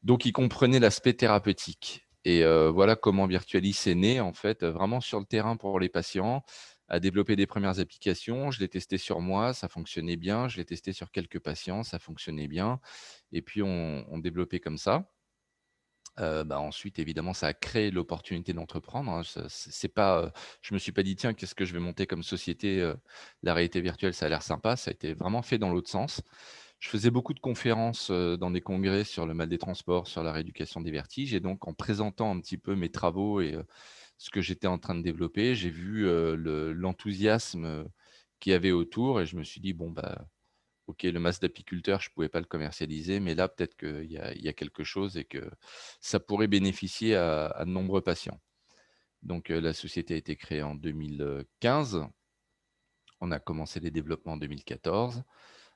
Donc, il comprenait l'aspect thérapeutique. Et voilà comment Virtualis est né, en fait, vraiment sur le terrain pour les patients, à développer des premières applications. Je l'ai testé sur moi, ça fonctionnait bien. Je l'ai testé sur quelques patients, ça fonctionnait bien. Et puis, on développait comme ça. Ensuite, évidemment, ça a créé l'opportunité d'entreprendre, hein. C'est pas, je me suis pas dit: «Tiens, qu'est-ce que je vais monter comme société? La réalité virtuelle, ça a l'air sympa». Ça a été vraiment fait dans l'autre sens. Je faisais beaucoup de conférences, dans des congrès sur le mal des transports, sur la rééducation des vertiges et donc en présentant un petit peu mes travaux et ce que j'étais en train de développer, j'ai vu, l'enthousiasme, qu'il y avait autour et je me suis dit: «Bon, bah, OK, le masque d'apiculteur, je ne pouvais pas le commercialiser, mais là, peut-être qu'il y a quelque chose et que ça pourrait bénéficier à de nombreux patients». Donc, la société a été créée en 2015. On a commencé les développements en 2014.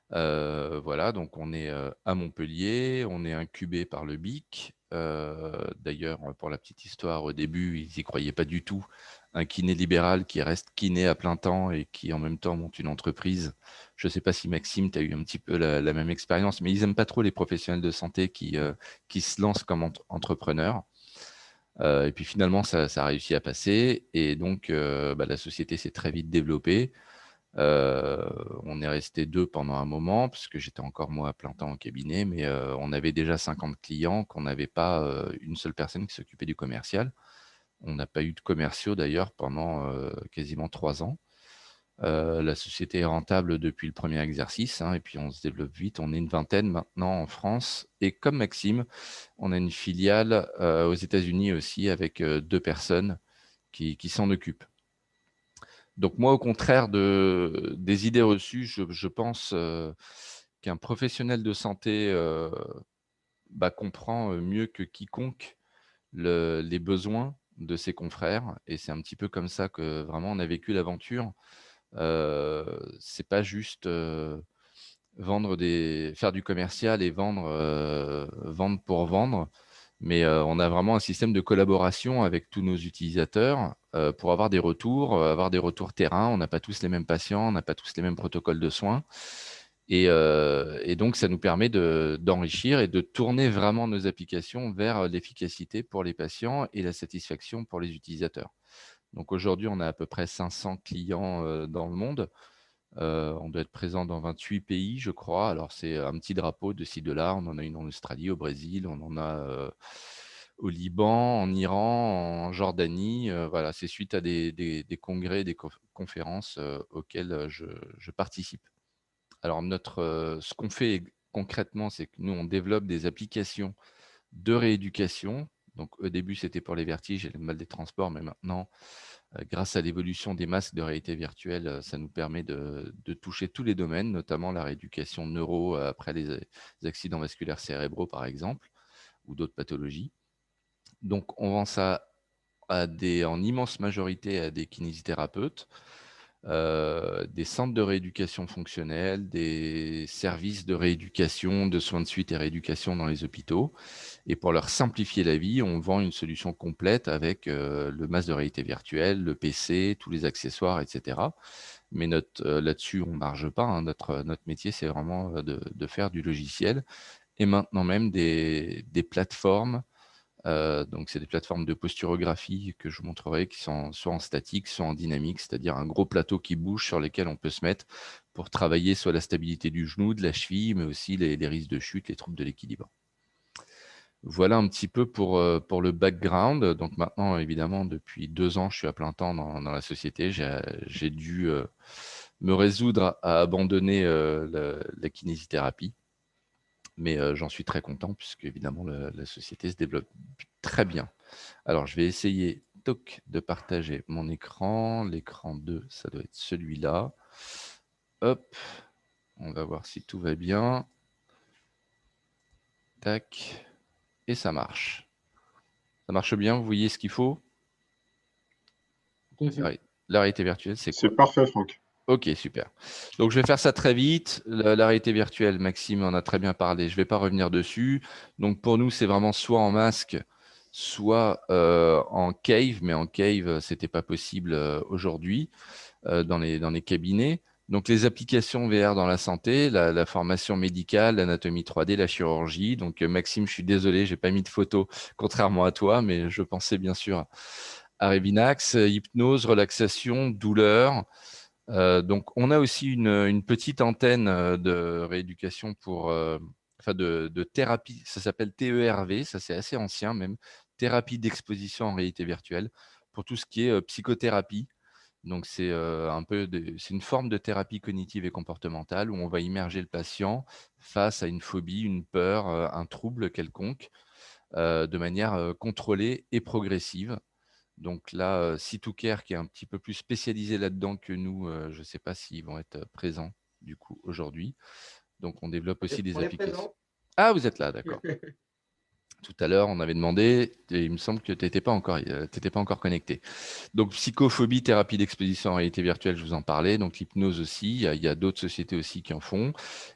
Voilà, donc on est, à Montpellier, on est incubé par le BIC. D'ailleurs, pour la petite histoire, au début, ils n'y croyaient pas du tout. Un kiné libéral qui reste kiné à plein temps et qui, en même temps, monte une entreprise. Je ne sais pas si Maxime, tu as eu un petit peu la même expérience, mais ils n'aiment pas trop les professionnels de santé qui se lancent comme entrepreneurs. Et puis finalement, ça a réussi à passer et donc la société s'est très vite développée. On est resté 2 pendant un moment, parce que j'étais encore moi à plein temps au cabinet, mais on avait déjà 50 clients, qu'on n'avait pas, une seule personne qui s'occupait du commercial. On n'a pas eu de commerciaux d'ailleurs pendant, quasiment 3 ans. La société est rentable depuis le premier exercice, hein, et puis on se développe vite. On est une vingtaine maintenant en France et comme Maxime, on a une filiale, aux États-Unis aussi avec, 2 personnes qui s'en occupent. Donc moi, au contraire des idées reçues, je pense, qu'un professionnel de santé, comprend, mieux que quiconque les besoins de ses confrères et c'est un petit peu comme ça que vraiment on a vécu l'aventure. C'est pas juste, faire du commercial et vendre pour vendre. Mais, on a vraiment un système de collaboration avec tous nos utilisateurs, pour avoir des retours terrain. On n'a pas tous les mêmes patients, on n'a pas tous les mêmes protocoles de soins et donc ça nous permet d'enrichir et de tourner vraiment nos applications vers, l'efficacité pour les patients et la satisfaction pour les utilisateurs. Donc aujourd'hui, on a à peu près 500 clients, dans le monde. On doit être présent dans 28 pays, je crois. Alors, c'est un petit drapeau de ci, de là. On en a une en Australie, au Brésil, on en a au Liban, en Iran, en Jordanie. Voilà, c'est suite à des congrès, des conférences auxquelles je participe. Alors, ce qu'on fait concrètement, c'est que nous, on développe des applications de rééducation. Donc, au début, c'était pour les vertiges et le mal des transports, mais maintenant, grâce à l'évolution des masques de réalité virtuelle, ça nous permet de toucher tous les domaines, notamment la rééducation neuro après les accidents vasculaires cérébraux, par exemple, ou d'autres pathologies. Donc, on vend ça en immense majorité à des kinésithérapeutes, des centres de rééducation fonctionnelle, des services de rééducation, de soins de suite et rééducation dans les hôpitaux. Et pour leur simplifier la vie, on vend une solution complète avec le masque de réalité virtuelle, le PC, tous les accessoires, etc. Mais là-dessus, on ne marge pas, hein. Notre métier, c'est vraiment de faire du logiciel et maintenant même des plateformes. Donc, c'est des plateformes de posturographie que je vous montrerai qui sont soit en statique, soit en dynamique, c'est-à-dire un gros plateau qui bouge sur lesquels on peut se mettre pour travailler soit la stabilité du genou, de la cheville, mais aussi les risques de chute, les troubles de l'équilibre. Voilà un petit peu pour le background. Donc maintenant, évidemment, depuis 2 ans, je suis à plein temps dans la société. J'ai dû me résoudre à abandonner la kinésithérapie. Mais j'en suis très content puisque évidemment la société se développe très bien. Alors, je vais essayer de partager mon écran. L'écran 2, ça doit être celui-là. Hop, on va voir si tout va bien. Tac, et ça marche. Ça marche bien, vous voyez ce qu'il faut? Tout à fait. La réalité virtuelle, c'est quoi? C'est parfait, Franck. Ok, super. Donc, je vais faire ça très vite. La réalité virtuelle, Maxime en a très bien parlé. Je ne vais pas revenir dessus. Donc, pour nous, c'est vraiment soit en masque, soit en cave. Mais en cave, ce n'était pas possible aujourd'hui dans les cabinets. Donc, les applications VR dans la santé, la formation médicale, l'anatomie 3D, la chirurgie. Donc, Maxime, je suis désolé, je n'ai pas mis de photo, contrairement à toi, mais je pensais bien sûr Arevinax, hypnose, relaxation, douleur. Donc, on a aussi une petite antenne de rééducation enfin de thérapie. Ça s'appelle TERV, ça c'est assez ancien même. Thérapie d'exposition en réalité virtuelle pour tout ce qui est psychothérapie. Donc, c'est c'est une forme de thérapie cognitive et comportementale où on va immerger le patient face à une phobie, une peur, un trouble quelconque, de manière contrôlée et progressive. Donc là, C2Care qui est un petit peu plus spécialisé là-dedans que nous, je ne sais pas s'ils vont être présents du coup aujourd'hui. Donc on développe aussi des On est applications. présent. Ah, vous êtes là, d'accord. Tout à l'heure, on avait demandé, et il me semble que tu n'étais pas encore connecté. Donc, psychophobie, thérapie d'exposition en réalité virtuelle, je vous en parlais. Donc, l'hypnose aussi, il y a d'autres sociétés aussi qui en font.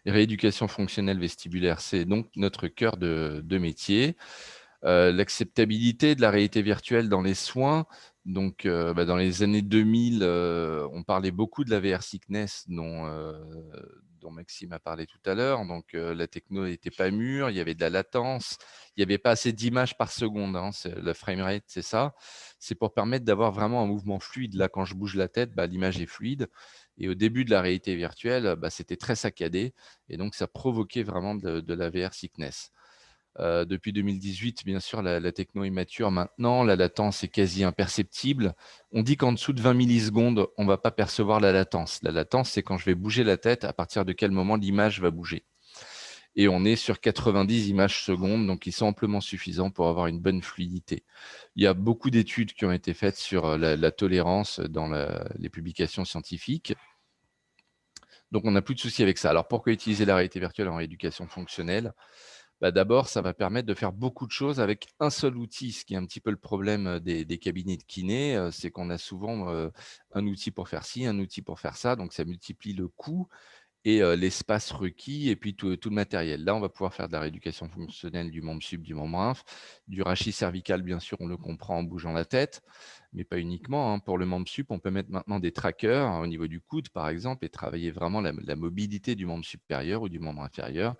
Rééducation fonctionnelle vestibulaire, c'est donc notre cœur de métier. L'acceptabilité de la réalité virtuelle dans les soins. Donc, dans les années 2000, on parlait beaucoup de la VR sickness dont Maxime a parlé tout à l'heure. Donc, la techno n'était pas mûre, il y avait de la latence, il n'y avait pas assez d'images par seconde. Le framerate, c'est ça. C'est pour permettre d'avoir vraiment un mouvement fluide. Là, quand je bouge la tête, l'image est fluide. Et au début de la réalité virtuelle, c'était très saccadé. Et donc, ça provoquait vraiment de la VR sickness. Depuis 2018, bien sûr, la techno est mature maintenant. La latence est quasi imperceptible. On dit qu'en dessous de 20 millisecondes, on ne va pas percevoir la latence. La latence, c'est quand je vais bouger la tête, à partir de quel moment l'image va bouger. Et on est sur 90 images secondes, donc ils sont amplement suffisants pour avoir une bonne fluidité. Il y a beaucoup d'études qui ont été faites sur la tolérance dans les publications scientifiques. Donc, on n'a plus de soucis avec ça. Alors, pourquoi utiliser la réalité virtuelle en rééducation fonctionnelle ? D'abord, ça va permettre de faire beaucoup de choses avec un seul outil. Ce qui est un petit peu le problème des cabinets de kiné, c'est qu'on a souvent un outil pour faire ci, un outil pour faire ça. Donc, ça multiplie le coût et l'espace requis et puis tout le matériel. Là, on va pouvoir faire de la rééducation fonctionnelle du membre sub, du membre inf, du rachis cervical, bien sûr, on le comprend en bougeant la tête, mais pas uniquement. Pour le membre sup, on peut mettre maintenant des trackers au niveau du coude, par exemple, et travailler vraiment la mobilité du membre supérieur ou du membre inférieur.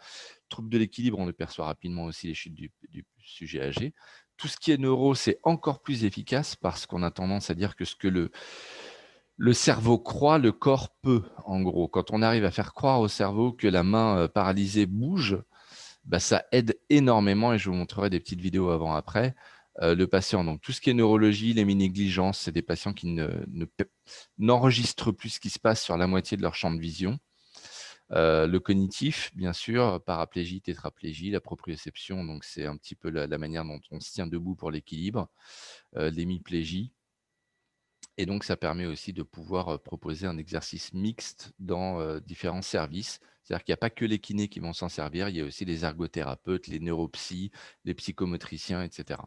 Trouble de l'équilibre, on le perçoit rapidement aussi les chutes du sujet âgé. Tout ce qui est neuro, c'est encore plus efficace parce qu'on a tendance à dire que ce que le cerveau croit, le corps peut, en gros. Quand on arrive à faire croire au cerveau que la main paralysée bouge, ça aide énormément, et je vous montrerai des petites vidéos avant-après, le patient. Donc, tout ce qui est neurologie, les négligences, c'est des patients qui n'enregistrent plus ce qui se passe sur la moitié de leur champ de vision. Le cognitif, bien sûr, paraplégie, tétraplégie, la proprioception, donc c'est un petit peu la manière dont on se tient debout pour l'équilibre, l'hémiplégie. Et donc, ça permet aussi de pouvoir proposer un exercice mixte dans différents services. C'est-à-dire qu'il n'y a pas que les kinés qui vont s'en servir, il y a aussi les ergothérapeutes, les neuropsys, les psychomotriciens, etc.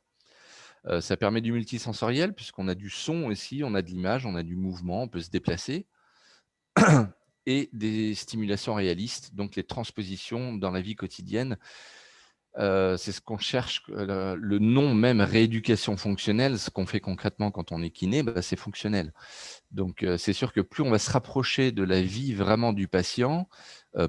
Ça permet du multisensoriel puisqu'on a du son aussi, on a de l'image, on a du mouvement, on peut se déplacer. Et des stimulations réalistes, donc les transpositions dans la vie quotidienne. C'est ce qu'on cherche, le nom même rééducation fonctionnelle, ce qu'on fait concrètement quand on est kiné, c'est fonctionnel. Donc, c'est sûr que plus on va se rapprocher de la vie vraiment du patient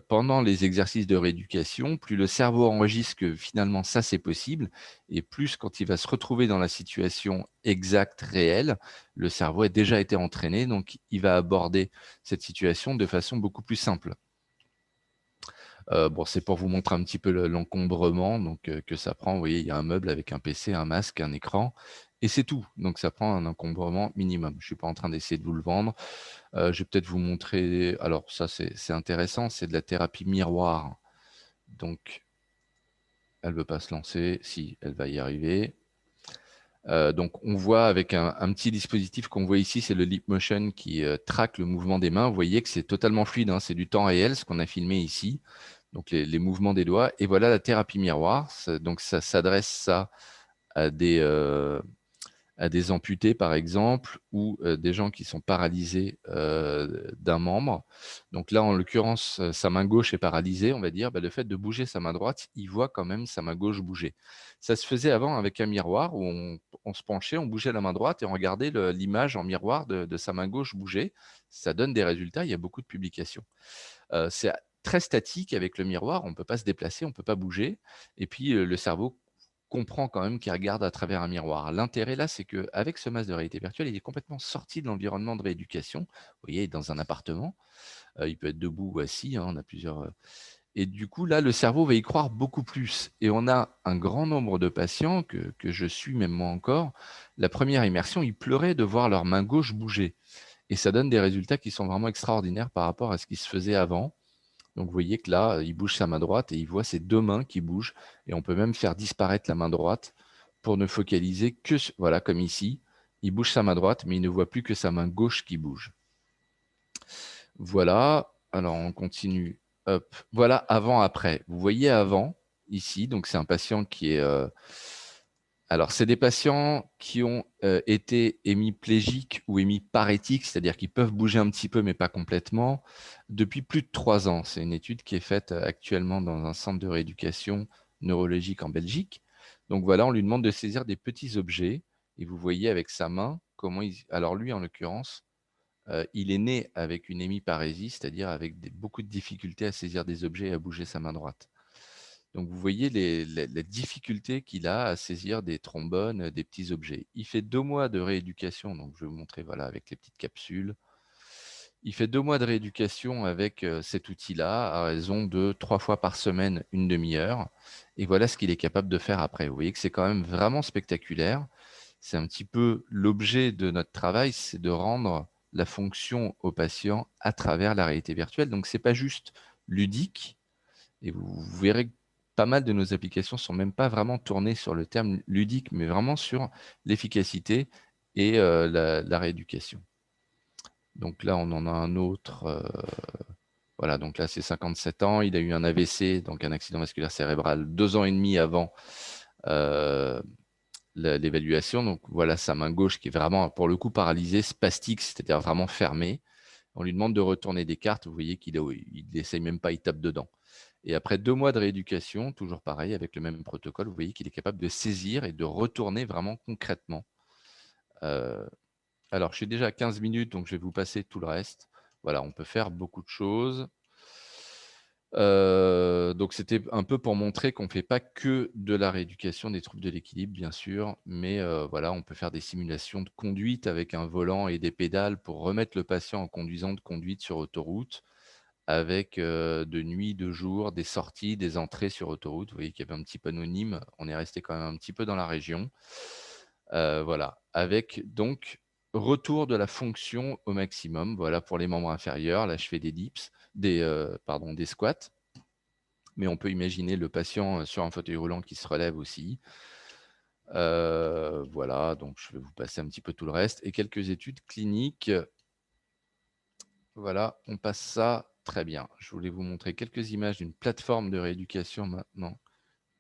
pendant les exercices de rééducation, plus le cerveau enregistre que finalement ça c'est possible, et plus quand il va se retrouver dans la situation exacte, réelle, le cerveau a déjà été entraîné, donc il va aborder cette situation de façon beaucoup plus simple. C'est pour vous montrer un petit peu l'encombrement que ça prend. Vous voyez, il y a un meuble avec un PC, un masque, un écran, et c'est tout. Donc, ça prend un encombrement minimum. Je ne suis pas en train d'essayer de vous le vendre. Je vais peut-être vous montrer. Alors, ça, c'est intéressant. C'est de la thérapie miroir. Donc, elle ne veut pas se lancer. Si, elle va y arriver. Donc, on voit avec un petit dispositif qu'on voit ici, c'est le Leap Motion qui traque le mouvement des mains. Vous voyez que c'est totalement fluide. C'est du temps réel, ce qu'on a filmé ici. Donc, les mouvements des doigts. Et voilà la thérapie miroir. Donc, ça s'adresse à des amputés, par exemple, ou des gens qui sont paralysés d'un membre. Donc là, en l'occurrence, sa main gauche est paralysée, on va dire. Le fait de bouger sa main droite, il voit quand même sa main gauche bouger. Ça se faisait avant avec un miroir où on se penchait, on bougeait la main droite et on regardait l'image en miroir de sa main gauche bouger. Ça donne des résultats. Il y a beaucoup de publications. C'est très statique avec le miroir. On ne peut pas se déplacer, on ne peut pas bouger. Et puis, le cerveau comprend quand même qu'il regarde à travers un miroir. L'intérêt là, c'est qu'avec ce masque de réalité virtuelle, il est complètement sorti de l'environnement de rééducation. Vous voyez, dans un appartement, il peut être debout ou assis, hein, on a plusieurs. Et du coup, là, le cerveau va y croire beaucoup plus. Et on a un grand nombre de patients que je suis, même moi encore. La première immersion, ils pleuraient de voir leur main gauche bouger. Et ça donne des résultats qui sont vraiment extraordinaires par rapport à ce qui se faisait avant. Donc, vous voyez que là, il bouge sa main droite et il voit ses deux mains qui bougent. Et on peut même faire disparaître la main droite pour ne focaliser que sur, voilà, comme ici. Il bouge sa main droite, mais il ne voit plus que sa main gauche qui bouge. Voilà. Alors, on continue. Hop. Voilà avant, après. Vous voyez avant, ici. Donc, c'est un patient qui est... Alors, c'est des patients qui ont été hémiplégiques ou hémiparétiques, c'est-à-dire qu'ils peuvent bouger un petit peu, mais pas complètement, depuis plus de 3 ans. C'est une étude qui est faite actuellement dans un centre de rééducation neurologique en Belgique. Donc voilà, on lui demande de saisir des petits objets. Et vous voyez avec sa main comment il... Alors lui, en l'occurrence, il est né avec une hémiparésie, c'est-à-dire avec beaucoup de difficultés à saisir des objets et à bouger sa main droite. Donc, vous voyez les difficultés qu'il a à saisir des trombones, des petits objets. Il fait 2 mois de rééducation, donc je vais vous montrer voilà, avec les petites capsules. Il fait 2 mois de rééducation avec cet outil-là, à raison de 3 fois par semaine, une demi-heure. Et voilà ce qu'il est capable de faire après. Vous voyez que c'est quand même vraiment spectaculaire. C'est un petit peu l'objet de notre travail, c'est de rendre la fonction au patient à travers la réalité virtuelle. Donc, ce n'est pas juste ludique. Et vous verrez que pas mal de nos applications ne sont même pas vraiment tournées sur le terme ludique, mais vraiment sur l'efficacité et la rééducation. Donc là, on en a un autre. Voilà, donc là, c'est 57 ans. Il a eu un AVC, donc un accident vasculaire cérébral, 2 ans et demi avant l'évaluation. Donc voilà sa main gauche qui est vraiment, pour le coup, paralysée, spastique, c'est-à-dire vraiment fermée. On lui demande de retourner des cartes. Vous voyez qu'il n'essaye même pas, il tape dedans. Et après 2 mois de rééducation, toujours pareil, avec le même protocole, vous voyez qu'il est capable de saisir et de retourner vraiment concrètement. Alors, je suis déjà à 15 minutes, donc je vais vous passer tout le reste. Voilà, on peut faire beaucoup de choses. Donc, c'était un peu pour montrer qu'on ne fait pas que de la rééducation des troubles de l'équilibre, bien sûr, mais voilà, on peut faire des simulations de conduite avec un volant et des pédales pour remettre le patient en conduisant de conduite sur autoroute, avec de nuit, de jour, des sorties, des entrées sur autoroute. Vous voyez qu'il y avait un petit panneau Nîmes. On est resté quand même un petit peu dans la région. Voilà, avec donc retour de la fonction au maximum. Voilà pour les membres inférieurs. Là, je fais des dips, des squats. Mais on peut imaginer le patient sur un fauteuil roulant qui se relève aussi. Voilà, donc je vais vous passer un petit peu tout le reste. Et quelques études cliniques. Voilà, on passe ça. Très bien. Je voulais vous montrer quelques images d'une plateforme de rééducation maintenant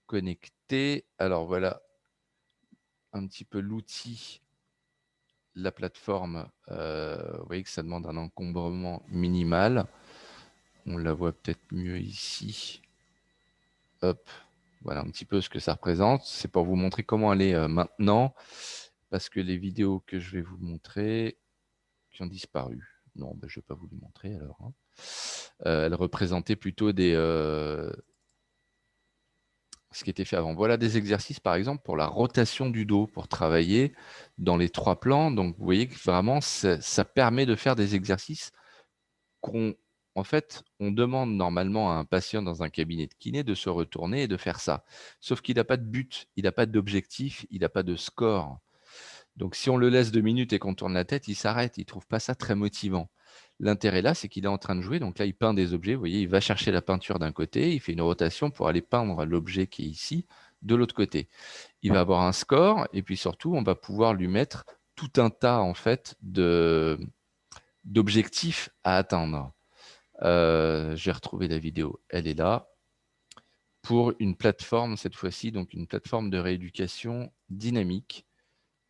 connectée. Alors voilà un petit peu l'outil, la plateforme. Vous voyez que ça demande un encombrement minimal. On la voit peut-être mieux ici. Hop, voilà un petit peu ce que ça représente. C'est pour vous montrer comment elle est maintenant, parce que les vidéos que je vais vous montrer qui ont disparu. Non, ben, je ne vais pas vous les montrer alors. Hein. Elle représentait plutôt ce qui était fait avant. Voilà des exercices, par exemple, pour la rotation du dos, pour travailler dans les 3 plans. Donc, vous voyez que vraiment, ça permet de faire des exercices en fait, on demande normalement à un patient dans un cabinet de kiné de se retourner et de faire ça. Sauf qu'il n'a pas de but, il n'a pas d'objectif, il n'a pas de score. Donc, si on le laisse 2 minutes et qu'on tourne la tête, il s'arrête, il ne trouve pas ça très motivant. L'intérêt là, c'est qu'il est en train de jouer. Donc là, il peint des objets. Vous voyez, il va chercher la peinture d'un côté, il fait une rotation pour aller peindre l'objet qui est ici de l'autre côté. Il va avoir un score et puis surtout, on va pouvoir lui mettre tout un tas en fait d'objectifs à atteindre. J'ai retrouvé la vidéo, elle est là. Pour une plateforme, cette fois-ci, donc une plateforme de rééducation dynamique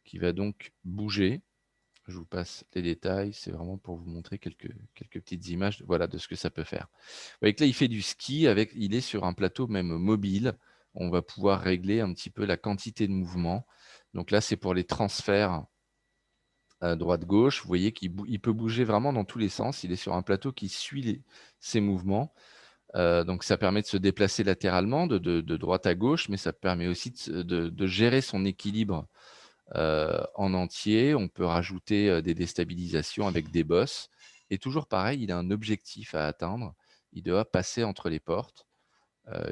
qui va donc bouger. Je vous passe les détails, c'est vraiment pour vous montrer quelques petites images voilà, de ce que ça peut faire. Vous voyez que là, il fait du ski, il est sur un plateau même mobile. On va pouvoir régler un petit peu la quantité de mouvement. Donc là, c'est pour les transferts à droite-gauche. Vous voyez qu'il peut bouger vraiment dans tous les sens. Il est sur un plateau qui suit ses mouvements. Donc, ça permet de se déplacer latéralement de droite à gauche, mais ça permet aussi de gérer son équilibre en entier. On peut rajouter des déstabilisations avec des bosses. Et toujours pareil, il a un objectif à atteindre. Il doit passer entre les portes.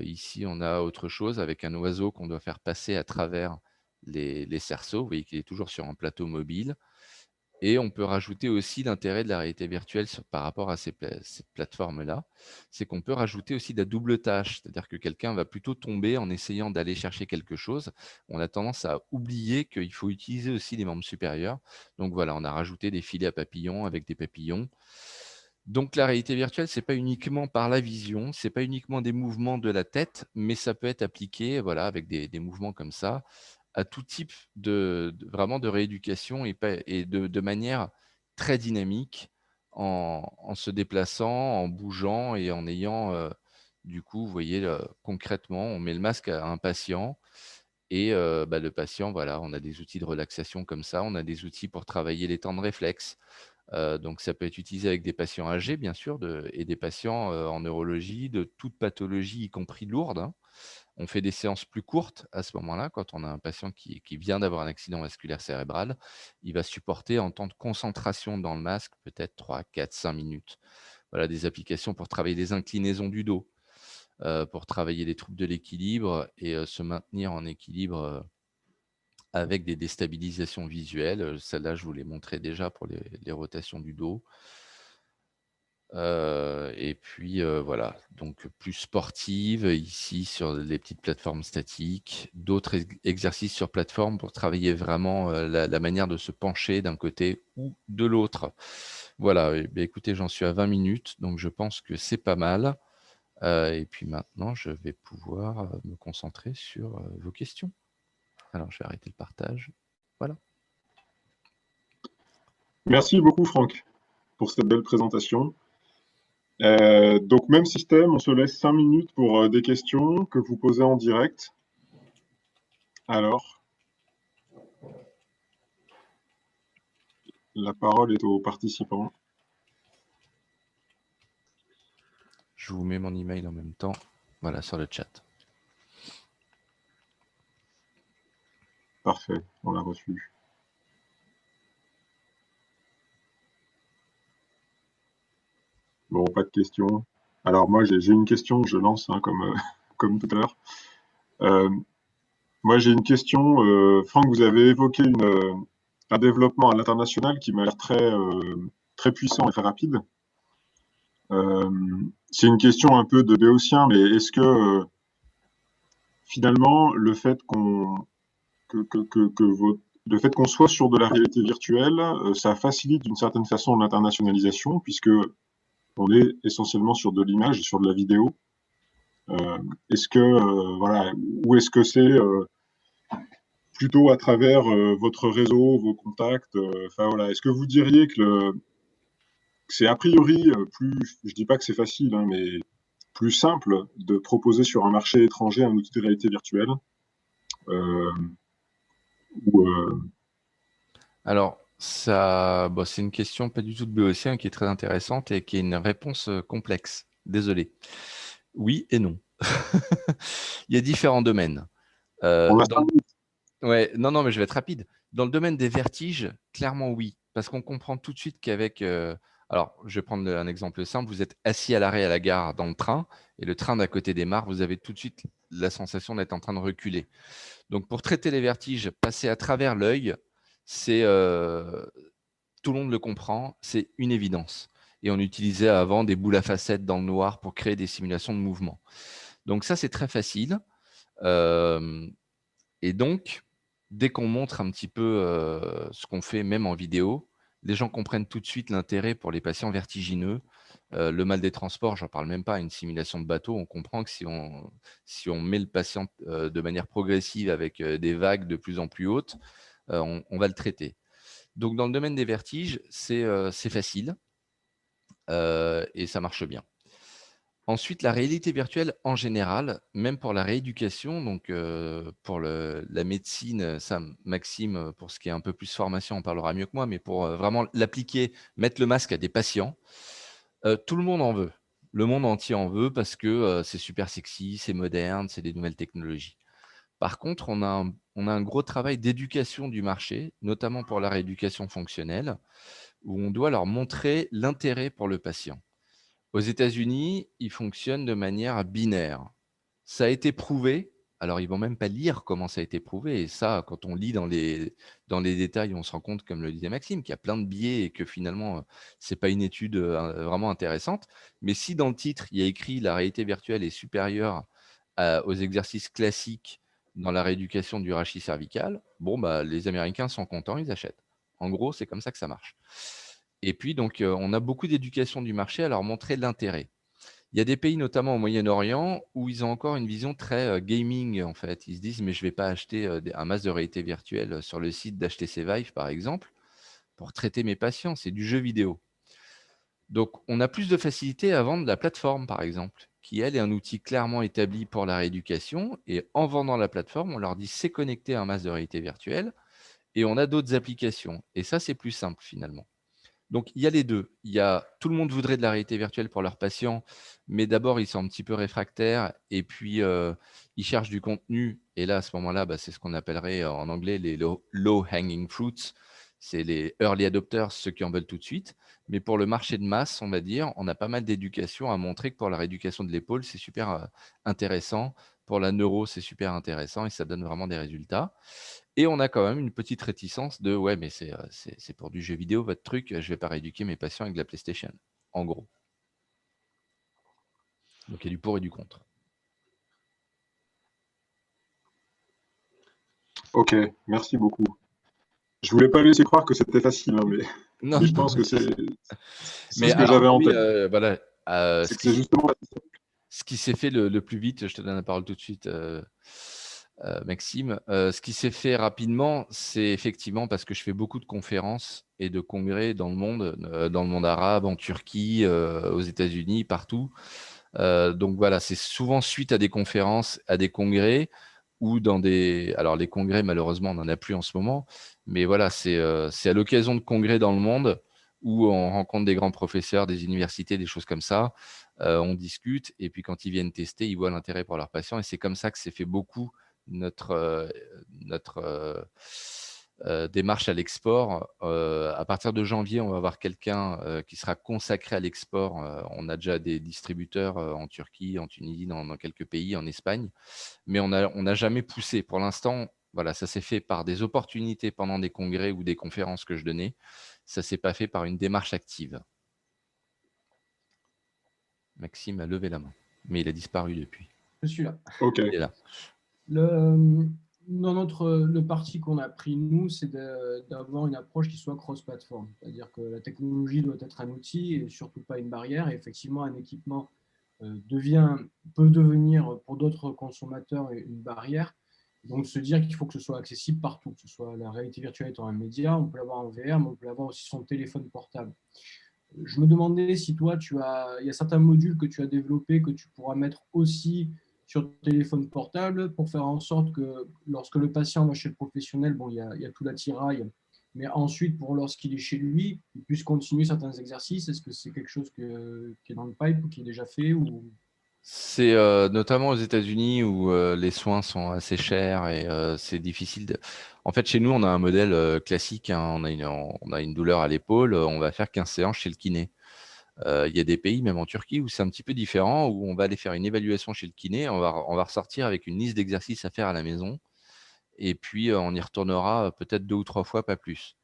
Ici, on a autre chose avec un oiseau qu'on doit faire passer à travers les cerceaux. Vous voyez qu'il est toujours sur un plateau mobile. Et on peut rajouter aussi l'intérêt de la réalité virtuelle par rapport à ces plateformes-là, c'est qu'on peut rajouter aussi de la double tâche, c'est-à-dire que quelqu'un va plutôt tomber en essayant d'aller chercher quelque chose. On a tendance à oublier qu'il faut utiliser aussi les membres supérieurs. Donc voilà, on a rajouté des filets à papillons avec des papillons. Donc la réalité virtuelle, ce n'est pas uniquement par la vision, ce n'est pas uniquement des mouvements de la tête, mais ça peut être appliqué voilà, avec des mouvements comme ça à tout type vraiment de rééducation et de manière très dynamique en se déplaçant, en bougeant et en ayant, du coup, vous voyez, concrètement, on met le masque à un patient et le patient, voilà, on a des outils de relaxation comme ça, on a des outils pour travailler les temps de réflexe. Donc ça peut être utilisé avec des patients âgés, bien sûr, et des patients en neurologie, de toute pathologie, y compris lourde, hein. On fait des séances plus courtes à ce moment-là, quand on a un patient qui vient d'avoir un accident vasculaire cérébral. Il va supporter en temps de concentration dans le masque, peut-être 3, 4, 5 minutes. Voilà, des applications pour travailler des inclinaisons du dos, pour travailler les troubles de l'équilibre et se maintenir en équilibre avec des déstabilisations visuelles. Celle-là, je vous l'ai montré déjà pour les rotations du dos. Et puis voilà, donc plus sportive ici sur les petites plateformes statiques, d'autres exercices sur plateforme pour travailler vraiment la manière de se pencher d'un côté ou de l'autre. Voilà, et bien, écoutez, j'en suis à 20 minutes, donc je pense que c'est pas mal. Et puis maintenant, je vais pouvoir me concentrer sur vos questions. Alors, je vais arrêter le partage. Voilà. Merci beaucoup, Franck, pour cette belle présentation. Donc, même système, on se laisse 5 minutes pour des questions que vous posez en direct. Alors, la parole est aux participants. Je vous mets mon email en même temps, voilà, sur le chat. Parfait, on l'a reçu. Bon, pas de questions. Alors moi, j'ai une question, je lance hein, comme tout à l'heure. Moi, j'ai une question. Franck, vous avez évoqué un développement à l'international qui m'a l'air très puissant et très rapide. C'est une question un peu de béotien, mais est-ce que finalement, le fait qu'on soit sur de la réalité virtuelle, ça facilite d'une certaine façon l'internationalisation, puisque on est essentiellement sur de l'image, sur de la vidéo. Est-ce que voilà, ou est-ce que c'est plutôt à travers votre réseau, vos contacts, enfin voilà, est-ce que vous diriez que c'est a priori plus, je dis pas que c'est facile, hein, mais plus simple de proposer sur un marché étranger un outil de réalité virtuelle ou, Alors, ça, c'est une question pas du tout de béotien qui est très intéressante et qui est une réponse complexe. Désolé. Oui et non. Il y a différents domaines. on a Ouais, non, mais je vais être rapide. Dans le domaine des vertiges, clairement oui, parce qu'on comprend tout de suite qu'avec… alors, je vais prendre un exemple simple. Vous êtes assis à l'arrêt à la gare dans le train et le train d'à côté démarre. Vous avez tout de suite la sensation d'être en train de reculer. Donc, pour traiter les vertiges, passer à travers l'œil, c'est tout le monde le comprend, c'est une évidence. Et on utilisait avant des boules à facettes dans le noir pour créer des simulations de mouvement. Donc ça, c'est très facile. Et donc, dès qu'on montre un petit peu ce qu'on fait, même en vidéo, les gens comprennent tout de suite l'intérêt pour les patients vertigineux. Le mal des transports, j'en parle même pas, une simulation de bateau, on comprend que si on met le patient de manière progressive avec des vagues de plus en plus hautes, on va le traiter. Donc, dans le domaine des vertiges, c'est facile et ça marche bien. Ensuite, la réalité virtuelle en général, même pour la rééducation, donc pour la médecine, ça, Maxime, pour ce qui est un peu plus formation, on parlera mieux que moi, mais pour vraiment l'appliquer, mettre le masque à des patients, tout le monde en veut. Le monde entier en veut parce que c'est super sexy, c'est moderne, c'est des nouvelles technologies. Par contre, on a un gros travail d'éducation du marché, notamment pour la rééducation fonctionnelle, où on doit leur montrer l'intérêt pour le patient. Aux États-Unis, ils fonctionnent de manière binaire. Ça a été prouvé. Alors, ils vont même pas lire comment ça a été prouvé. Et ça, quand on lit dans les détails, on se rend compte, comme le disait Maxime, qu'il y a plein de biais et que finalement, c'est pas une étude vraiment intéressante. Mais si dans le titre, il y a écrit la réalité virtuelle est supérieure aux exercices classiques dans la rééducation du rachis cervical, bon, bah, les Américains sont contents, ils achètent. En gros, c'est comme ça que ça marche. Et puis, donc, on a beaucoup d'éducation du marché à leur montrer l'intérêt. Il y a des pays, notamment au Moyen-Orient, où ils ont encore une vision très gaming, en fait. Ils se disent, mais je ne vais pas acheter un masque de réalité virtuelle sur le site d'HTC Vive, par exemple, pour traiter mes patients. C'est du jeu vidéo. Donc, on a plus de facilité à vendre la plateforme, par exemple, qui, elle, est un outil clairement établi pour la rééducation. Et en vendant la plateforme, on leur dit, c'est connecté à un masque de réalité virtuelle. Et on a d'autres applications. Et ça, c'est plus simple, finalement. Donc, il y a les deux. Il y a tout le monde voudrait de la réalité virtuelle pour leurs patients, mais d'abord, ils sont un petit peu réfractaires et puis ils cherchent du contenu. Et là, à ce moment-là, bah, c'est ce qu'on appellerait en anglais les low-hanging fruits. C'est les early adopters, ceux qui en veulent tout de suite. Mais pour le marché de masse, on va dire, on a pas mal d'éducation à montrer que pour la rééducation de l'épaule, c'est super intéressant. Pour la neuro, c'est super intéressant et ça donne vraiment des résultats. Et on a quand même une petite réticence de ouais, mais c'est pour du jeu vidéo, votre truc, je ne vais pas rééduquer mes patients avec de la PlayStation, en gros. Donc il y a du pour et du contre. Ok, merci beaucoup. Je voulais pas laisser croire que c'était facile, hein, Non, mais je non, pense que c'est mais ce que alors j'avais en oui, tête. voilà, C'est que c'est justement ce qui s'est fait le plus vite, je te donne la parole tout de suite, Maxime. Ce qui s'est fait rapidement, c'est effectivement parce que je fais beaucoup de conférences et de congrès dans le monde arabe, en Turquie, aux États-Unis, partout. Donc voilà, c'est souvent suite à des conférences, à des congrès ou dans des… Alors les congrès, malheureusement, on n'en a plus en ce moment, mais voilà, c'est à l'occasion de congrès dans le monde où on rencontre des grands professeurs, des universités, des choses comme ça. On discute et puis quand ils viennent tester, ils voient l'intérêt pour leurs patients et c'est comme ça que s'est fait beaucoup notre démarche à l'export. À partir de janvier, on va avoir quelqu'un qui sera consacré à l'export. On a déjà des distributeurs en Turquie, en Tunisie, dans quelques pays, en Espagne, mais on n'a jamais poussé. Pour l'instant, voilà, ça s'est fait par des opportunités pendant des congrès ou des conférences que je donnais. Ça ne s'est pas fait par une démarche active. Maxime a levé la main, mais il a disparu depuis. Je suis là. Ok. Il est là. Le parti qu'on a pris, nous, c'est d'avoir une approche qui soit cross-platform. C'est-à-dire que la technologie doit être un outil et surtout pas une barrière. Et effectivement, un équipement peut devenir pour d'autres consommateurs une barrière. Donc, se dire qu'il faut que ce soit accessible partout, que ce soit la réalité virtuelle étant un média, on peut l'avoir en VR, mais on peut l'avoir aussi sur son téléphone portable. Je me demandais si toi, il y a certains modules que tu as développés que tu pourras mettre aussi sur téléphone portable pour faire en sorte que lorsque le patient va chez le professionnel, bon, il y a tout l'attirail, mais ensuite, pour lorsqu'il est chez lui, il puisse continuer certains exercices. Est-ce que c'est quelque chose qui est dans le pipe ou qui est déjà fait ou… C'est notamment aux États-Unis où les soins sont assez chers et c'est difficile. En fait, chez nous, on a un modèle classique, hein. On a une douleur à l'épaule, on va faire 15 séances chez le kiné. Il y a des pays, même en Turquie, où c'est un petit peu différent, où on va aller faire une évaluation chez le kiné, on va ressortir avec une liste d'exercices à faire à la maison, et puis on y retournera peut-être 2 ou 3 fois, pas plus.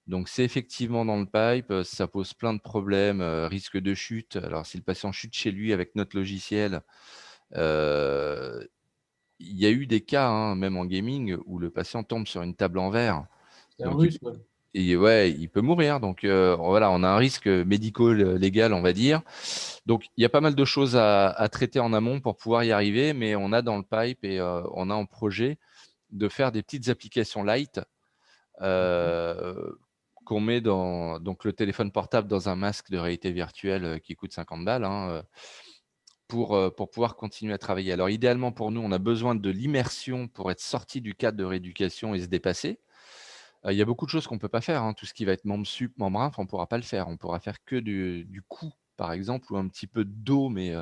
Donc c'est effectivement dans le pipe, ça pose plein de problèmes, risque de chute. Alors si le patient chute chez lui avec notre logiciel, il y a eu des cas, hein, même en gaming, où le patient tombe sur une table en verre. C'est un Donc russe, ouais. ouais, il peut mourir. Donc voilà, on a un risque médico-légal, on va dire. Donc il y a pas mal de choses à traiter en amont pour pouvoir y arriver, mais on a dans le pipe et on a en projet de faire des petites applications light qu'on met dans donc le téléphone portable dans un masque de réalité virtuelle qui coûte 50 balles, hein, pour pouvoir continuer à travailler. Alors idéalement pour nous, on a besoin de l'immersion pour être sorti du cadre de rééducation et se dépasser. Il y a beaucoup de choses qu'on ne peut pas faire, hein. Tout ce qui va être membre sup, membre inf, on ne pourra pas le faire. On pourra faire que du coup par exemple, ou un petit peu d'eau, mais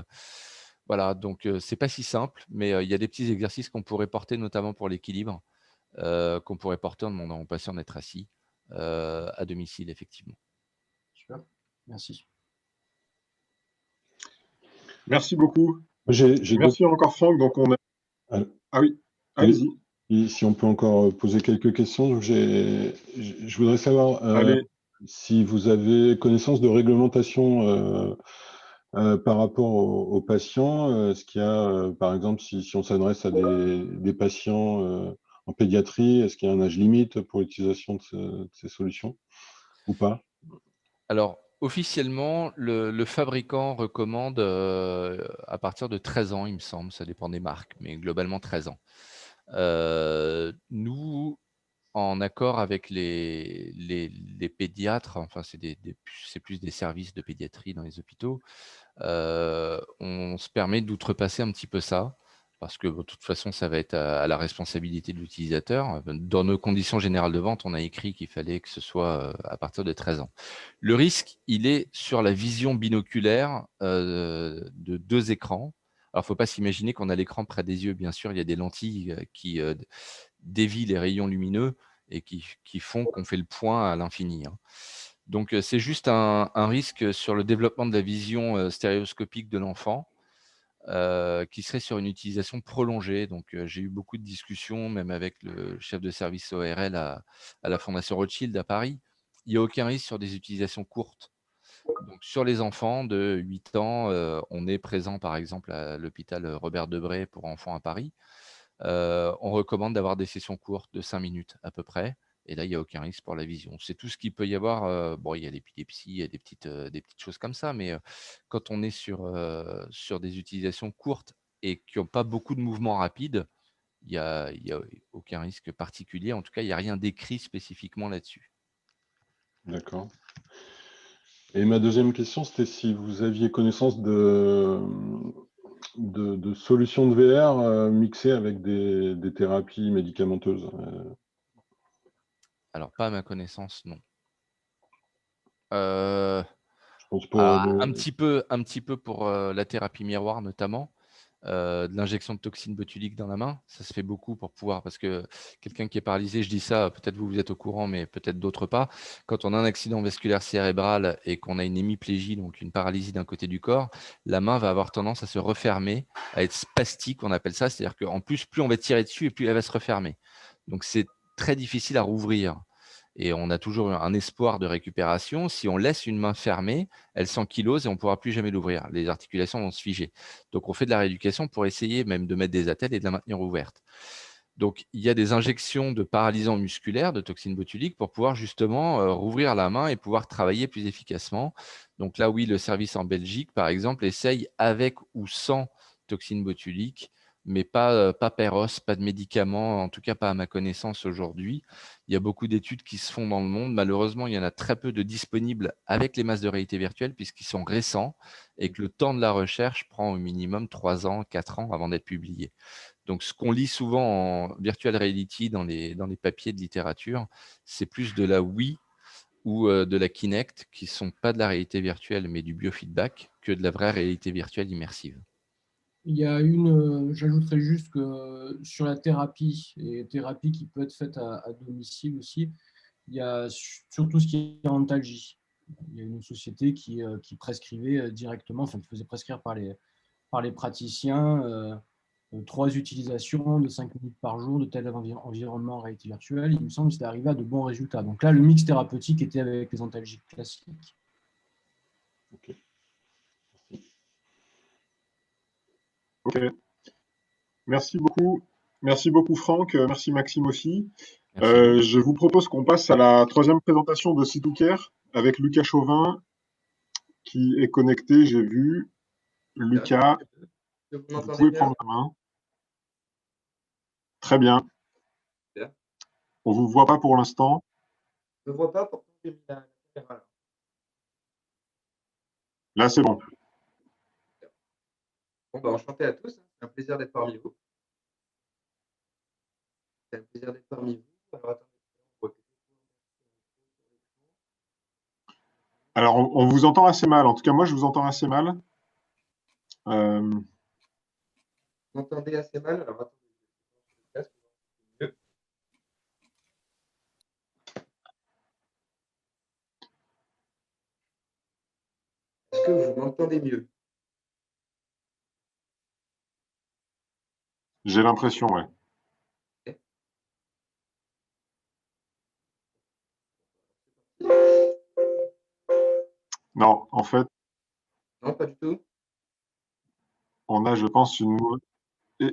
voilà, donc c'est pas si simple, mais il y a des petits exercices qu'on pourrait porter, notamment pour l'équilibre, qu'on pourrait porter en demandant aux patients d'être assis à domicile, effectivement. Super, merci. Merci beaucoup. J'ai Merci encore, Franck. Donc, on a... Ah, Ah oui, oui. allez-y. Et si on peut encore poser quelques questions, donc je voudrais savoir Allez. si vous avez connaissance de réglementation par rapport aux patients. Est-ce qu'il y a, par exemple, si on s'adresse à des patients en pédiatrie, est-ce qu'il y a un âge limite pour l'utilisation de ces solutions ou pas? Alors, officiellement, le fabricant recommande à partir de 13 ans, il me semble, ça dépend des marques, mais globalement 13 ans. Nous, en accord avec les pédiatres, enfin c'est plus des services de pédiatrie dans les hôpitaux, on se permet d'outrepasser un petit peu ça, parce que, bon, de toute façon, ça va être à la responsabilité de l'utilisateur. Dans nos conditions générales de vente, on a écrit qu'il fallait que ce soit à partir de 13 ans. Le risque, il est sur la vision binoculaire de 2 écrans. Alors, il ne faut pas s'imaginer qu'on a l'écran près des yeux. Bien sûr, il y a des lentilles qui dévient les rayons lumineux et qui font qu'on fait le point à l'infini, hein. Donc, c'est juste un risque sur le développement de la vision stéréoscopique de l'enfant, qui serait sur une utilisation prolongée. Donc, j'ai eu beaucoup de discussions, même avec le chef de service ORL à la Fondation Rothschild à Paris. Il n'y a aucun risque sur des utilisations courtes. Donc, sur les enfants de 8 ans, on est présent, par exemple, à l'hôpital Robert Debré pour enfants à Paris. On recommande d'avoir des sessions courtes de 5 minutes à peu près. Et là, il n'y a aucun risque pour la vision. C'est tout ce qu'il peut y avoir. Bon, il y a l'épilepsie, il y a des petites choses comme ça, mais quand on est sur des utilisations courtes et qui n'ont pas beaucoup de mouvements rapides, il y a aucun risque particulier. En tout cas, il n'y a rien d'écrit spécifiquement là-dessus. D'accord. Et ma deuxième question, c'était si vous aviez connaissance de solutions de VR mixées avec des thérapies médicamenteuses. Alors, pas à ma connaissance, non. Euh, Je pense pour un petit peu pour la thérapie miroir notamment, de l'injection de toxines botuliques dans la main. Ça se fait beaucoup pour pouvoir, parce que quelqu'un qui est paralysé, je dis ça, peut-être vous êtes au courant, mais peut-être d'autres pas. Quand on a un accident vasculaire cérébral et qu'on a une hémiplégie, donc une paralysie d'un côté du corps, la main va avoir tendance à se refermer, à être spastique, on appelle ça. C'est-à-dire qu'en plus on va tirer dessus et plus elle va se refermer. Donc c'est très difficile à rouvrir. Et on a toujours un espoir de récupération. Si on laisse une main fermée, elle s'ankylose et on ne pourra plus jamais l'ouvrir. Les articulations vont se figer. Donc, on fait de la rééducation pour essayer même de mettre des attelles et de la maintenir ouverte. Donc, il y a des injections de paralysants musculaires, de toxines botuliques, pour pouvoir justement rouvrir la main et pouvoir travailler plus efficacement. Donc là, oui, le service en Belgique, par exemple, essaye avec ou sans toxines botuliques, mais pas Péros, pas de médicaments, en tout cas pas à ma connaissance aujourd'hui. Il y a beaucoup d'études qui se font dans le monde. Malheureusement, il y en a très peu de disponibles avec les masques de réalité virtuelle puisqu'ils sont récents et que le temps de la recherche prend au minimum 3 ans, 4 ans avant d'être publié. Donc, ce qu'on lit souvent en virtual reality dans les papiers de littérature, c'est plus de la Wii ou de la Kinect, qui ne sont pas de la réalité virtuelle, mais du biofeedback, que de la vraie réalité virtuelle immersive. Il y a j'ajouterais juste que sur la thérapie, et thérapie qui peut être faite à domicile aussi, il y a surtout ce qui est antalgie. Il y a une société qui prescrivait directement, enfin qui faisait prescrire par les praticiens 3 utilisations de 5 minutes par jour de tel environnement en réalité virtuelle. Il me semble que c'était arrivé à de bons résultats. Donc là, le mix thérapeutique était avec les antalgiques classiques. Ok. Ok. Merci beaucoup. Merci beaucoup, Franck. Merci, Maxime aussi. Merci. Je vous propose qu'on passe à la troisième présentation de C2Care avec Lucas Chauvin qui est connecté, j'ai vu. Lucas, vous pouvez prendre la main. Très bien. On ne vous voit pas pour l'instant. Je ne vois pas, pourtant j'ai mis la caméra là. Là, c'est bon. Bon, bah, enchanté à tous, c'est un plaisir d'être parmi vous. C'est un plaisir d'être parmi vous. Alors, attendez, on voit que Alors, on vous entend assez mal. En tout cas, moi, je vous entends assez mal. Vous m'entendez assez mal? Alors, attendez, je vais le casque, mieux. Est-ce que vous m'entendez mieux? J'ai l'impression, ouais. Non, en fait, Non, pas du tout. on a, je pense, une...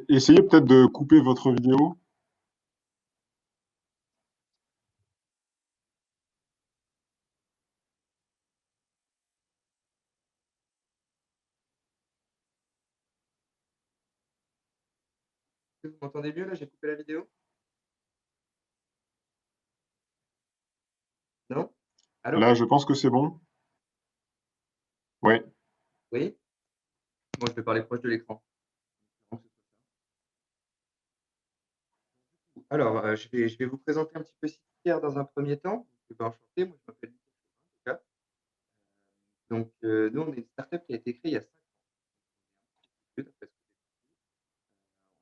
Essayez peut-être de couper votre vidéo. Est-ce que vous m'entendez mieux là? J'ai coupé la vidéo? Non? Allô? Là, je pense que c'est bon. Ouais. Oui? Moi, je vais parler proche de l'écran. Alors, je vais vous présenter un petit peu Citicaire dans un premier temps. Enchanté, moi je m'appelle Nicolas, en tout cas. Donc, nous, on est une startup qui a été créée il y a 5 ans.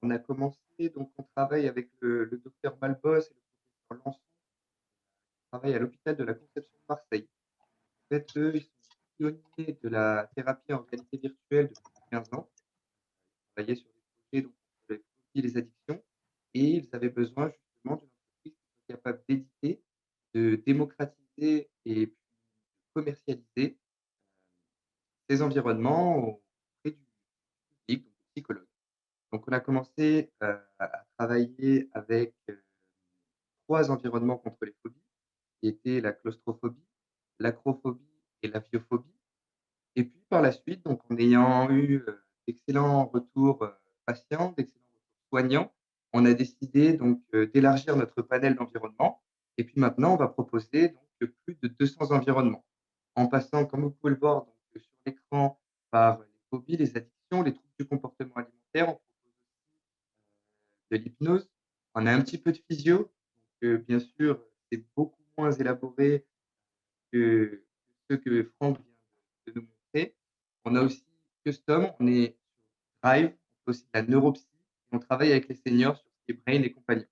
On a commencé, donc on travaille avec le docteur Malbos et le professeur Lançon, qui travaillent à l'hôpital de la Conception de Marseille. En fait, eux, ils sont pionniers de la thérapie en réalité virtuelle depuis 15 ans. Ils travaillaient sur des projets donc, sur les phobies et les addictions, et ils avaient besoin justement d'une entreprise qui soit capable d'éditer, de démocratiser et puis de commercialiser ces environnements auprès du public, donc des psychologues. Donc, on a commencé à travailler avec 3 environnements contre les phobies, qui étaient la claustrophobie, l'acrophobie et la biophobie. Et puis par la suite, donc en ayant eu d'excellents retours patients, d'excellents retours soignants, on a décidé donc d'élargir notre panel d'environnements. Et puis maintenant, on va proposer donc plus de 200 environnements, en passant, comme vous pouvez le voir donc, sur l'écran, par les phobies, les addictions, les troubles du comportement alimentaire. On propose aussi de l'hypnose. On a un petit peu de physio. Donc, bien sûr, c'est beaucoup moins élaboré que ce que Franck vient de nous montrer. On a aussi Custom, on est sur Drive, on fait aussi de la neuropsy, et on travaille avec les seniors sur ce qui est Brain et compagnie.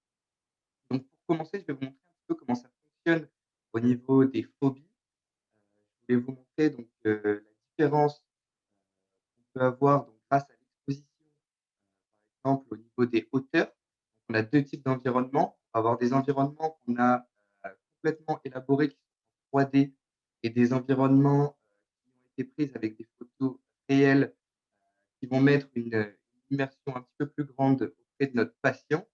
Donc, pour commencer, je vais vous montrer un petit peu comment ça fonctionne au niveau des phobies. Je vais vous montrer donc la différence qu'on peut avoir donc, grâce à l'exposition, par exemple au niveau des hauteurs. Donc, on a 2 types d'environnements. On va avoir des environnements qu'on a complètement élaborés qui sont en 3D et des environnements qui ont été prises avec des photos réelles qui vont mettre une immersion un petit peu plus grande auprès de notre patient.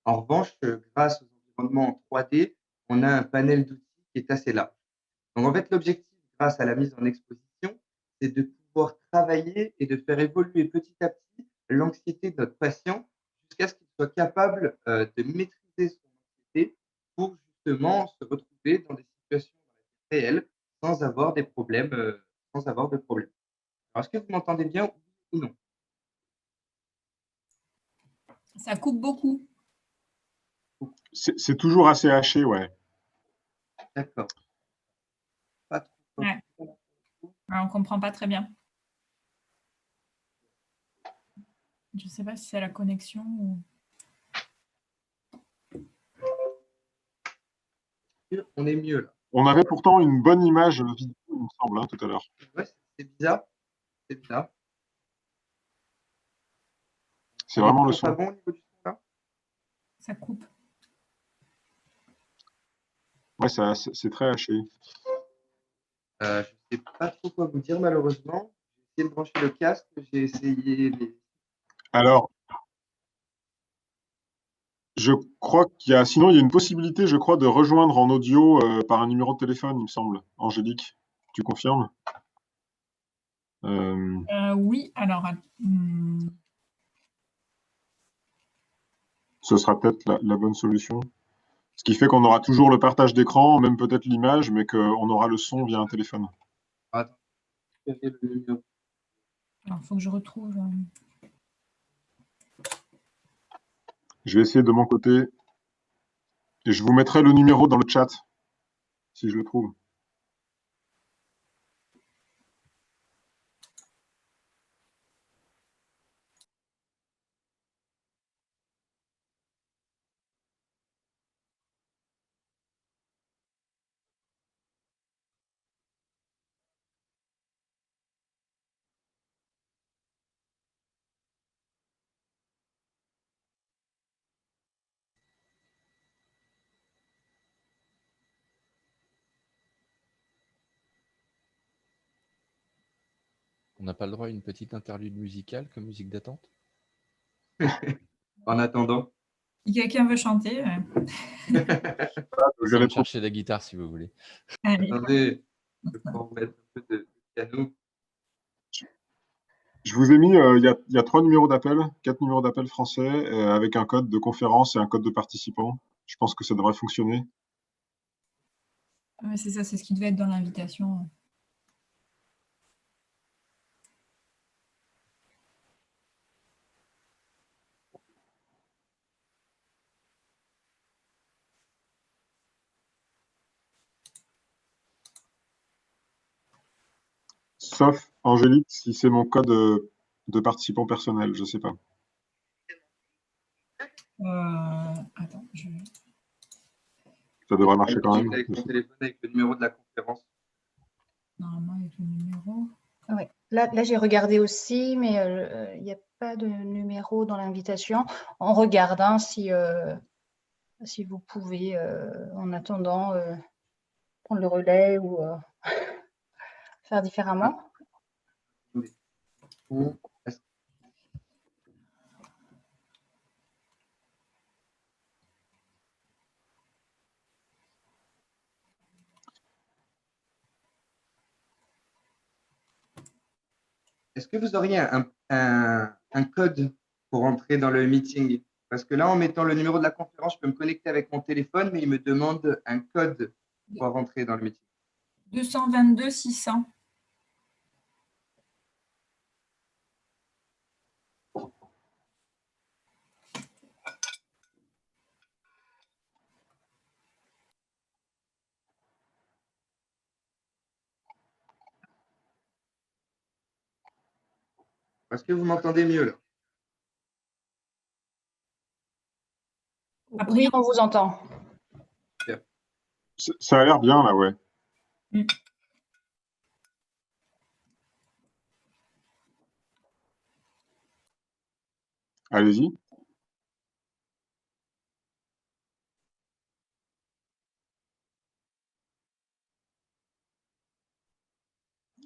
En revanche, grâce aux environnements en 3D, on a un panel d'outils qui est assez large. Donc, en fait, l'objectif, grâce à la mise en exposition, c'est de pouvoir travailler et de faire évoluer petit à petit l'anxiété de notre patient jusqu'à ce qu'il soit capable de maîtriser son anxiété pour justement se retrouver dans des situations réelles sans avoir des problèmes, sans avoir de problème. Alors, est-ce que vous m'entendez bien ou non? Ça coupe beaucoup. C'est toujours assez haché, ouais. D'accord. Pas trop. Ouais. Alors, on comprend pas très bien. Je sais pas si c'est la connexion ou... On est mieux là. On avait pourtant une bonne image vidéo, il me semble, hein, tout à l'heure. Ouais, c'est bizarre. C'est bizarre. C'est vraiment le Pas son. bon au niveau du son là? Ça coupe. Ouais, c'est très haché. Je ne sais pas trop quoi vous dire malheureusement. J'ai essayé de brancher le casque, j'ai essayé les... Alors, je crois sinon il y a une possibilité, je crois, de rejoindre en audio par un numéro de téléphone, il me semble. Angélique, tu confirmes? Oui, alors... Ce sera peut-être la bonne solution. Ce qui fait qu'on aura toujours le partage d'écran, même peut-être l'image, mais qu'on aura le son via un téléphone. Attends, quel est le numéro? Alors, il faut que je retrouve... Je vais essayer de mon côté. Et je vous mettrai le numéro dans le chat, si je le trouve. n'a pas le droit à une petite interlude musicale comme musique d'attente? En attendant. Si quelqu'un veut chanter, Je Je vais vais me répondre. chercher la guitare si vous voulez. allez. Attendez, je peux en mettre un peu de piano. Je vous ai mis, il y a 3 numéros d'appel, 4 numéros d'appel français, avec un code de conférence et un code de participant. Je pense que ça devrait fonctionner. Ouais, c'est ça, c'est ce qui devait être dans l'invitation. Sauf, Angélique, si c'est mon code de participant personnel, je ne sais pas. Attends, Ça devrait marcher quand même. Avec mon téléphone, avec le numéro de la conférence. normalement, avec le numéro. Ouais. Là j'ai regardé aussi, mais il n'y a pas de numéro dans l'invitation. On regarde hein, si vous pouvez, en attendant, prendre le relais ou faire différemment. Est-ce que vous auriez un code pour entrer dans le meeting? Parce que là, en mettant le numéro de la conférence, je peux me connecter avec mon téléphone, mais il me demande un code pour rentrer dans le meeting. 222 600. Est-ce que vous m'entendez mieux là? Oui, on vous entend. Ça a l'air bien, là, ouais. Allez-y.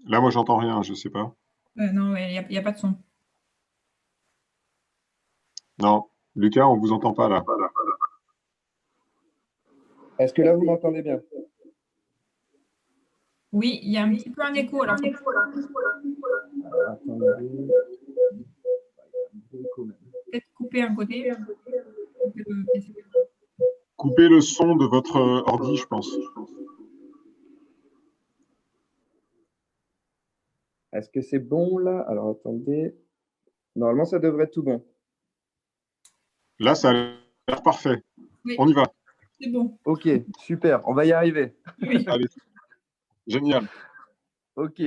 Là, moi, j'entends rien, je ne sais pas. Non, il n'y a pas de son. Non, Lucas, on ne vous entend pas, là. Est-ce que là, vous m'entendez bien? Oui, il y a un petit peu un écho. Alors, peut-être couper un côté. Coupez le son de votre ordi, je pense. Est-ce que c'est bon là? Alors attendez. Normalement, ça devrait être tout bon. Là, ça a l'air parfait. Oui. On y va. C'est bon. Ok, super, on va y arriver. Oui. Allez, génial. Ok,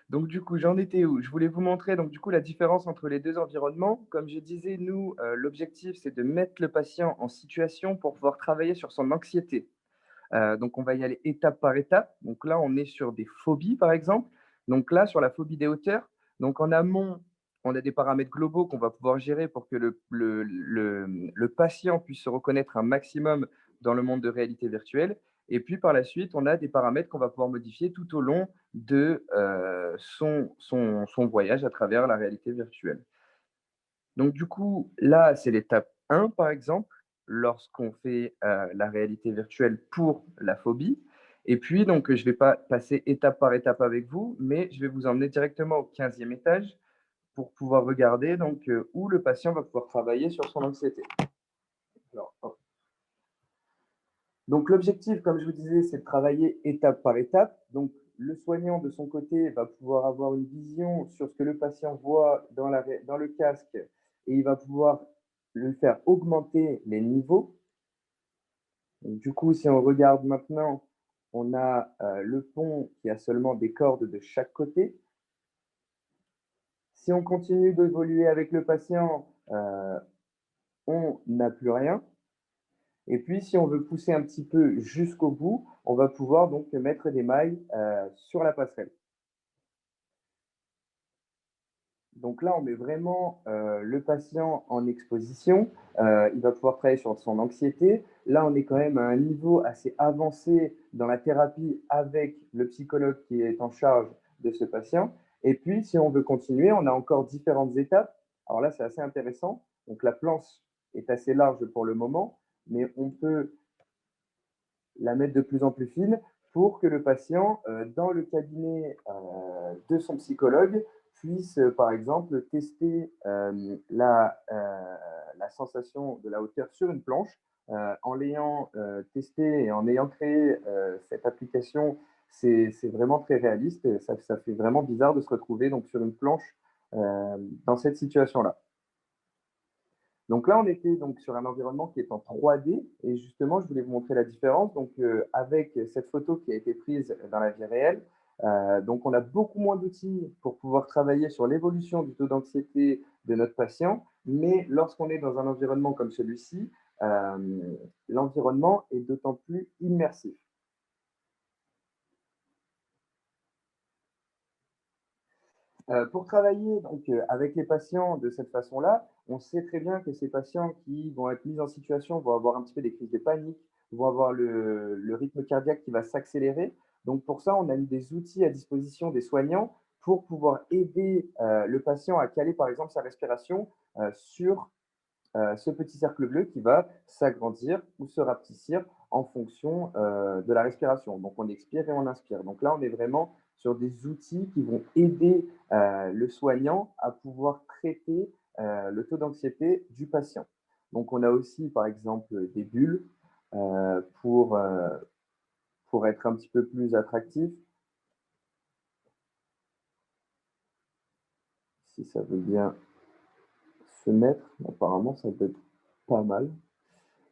donc du coup, j'en étais où? Je voulais vous montrer donc du coup la différence entre les deux environnements. Comme je disais, nous, l'objectif, c'est de mettre le patient en situation pour pouvoir travailler sur son anxiété. Donc, on va y aller étape par étape. Donc là, on est sur des phobies, par exemple. Donc là, sur la phobie des hauteurs, donc en amont, on a des paramètres globaux qu'on va pouvoir gérer pour que le patient puisse se reconnaître un maximum dans le monde de réalité virtuelle. Et puis par la suite, on a des paramètres qu'on va pouvoir modifier tout au long de son voyage à travers la réalité virtuelle. Donc du coup, là, c'est l'étape 1, par exemple, lorsqu'on fait la réalité virtuelle pour la phobie. Et puis, donc, je ne vais pas passer étape par étape avec vous, mais je vais vous emmener directement au 15e étage pour pouvoir regarder donc, où le patient va pouvoir travailler sur son anxiété. Alors, donc, l'objectif, comme je vous disais, c'est de travailler étape par étape. Donc, le soignant, de son côté, va pouvoir avoir une vision sur ce que le patient voit dans le casque et il va pouvoir lui faire augmenter les niveaux. Donc, du coup, si on regarde maintenant, on a le pont qui a seulement des cordes de chaque côté. Si on continue d'évoluer avec le patient, on n'a plus rien. Et puis, si on veut pousser un petit peu jusqu'au bout, on va pouvoir donc mettre des mailles sur la passerelle. Donc là, on met vraiment le patient en exposition. Il va pouvoir travailler sur son anxiété. Là, on est quand même à un niveau assez avancé dans la thérapie avec le psychologue qui est en charge de ce patient. Et puis, si on veut continuer, on a encore différentes étapes. Alors là, c'est assez intéressant. Donc, la planche est assez large pour le moment, mais on peut la mettre de plus en plus fine pour que le patient, dans le cabinet de son psychologue, puisse, par exemple, tester la sensation de la hauteur sur une planche. En l'ayant testé et en ayant créé cette application, c'est vraiment très réaliste. Et ça fait vraiment bizarre de se retrouver donc, sur une planche dans cette situation-là. Donc là, on était donc sur un environnement qui est en 3D et justement, je voulais vous montrer la différence. Donc, avec cette photo qui a été prise dans la vie réelle, donc on a beaucoup moins d'outils pour pouvoir travailler sur l'évolution du taux d'anxiété de notre patient, mais lorsqu'on est dans un environnement comme celui-ci, l'environnement est d'autant plus immersif. Pour travailler donc, avec les patients de cette façon-là, on sait très bien que ces patients qui vont être mis en situation vont avoir un petit peu des crises de panique, vont avoir le rythme cardiaque qui va s'accélérer. Donc pour ça, on a mis des outils à disposition des soignants pour pouvoir aider le patient à caler par exemple sa respiration sur ce petit cercle bleu qui va s'agrandir ou se rapetissir en fonction de la respiration. Donc on expire et on inspire. Donc là, on est vraiment sur des outils qui vont aider le soignant à pouvoir traiter le taux d'anxiété du patient. Donc on a aussi par exemple des bulles pour être un petit peu plus attractif. Si ça veut bien se mettre, apparemment ça peut être pas mal.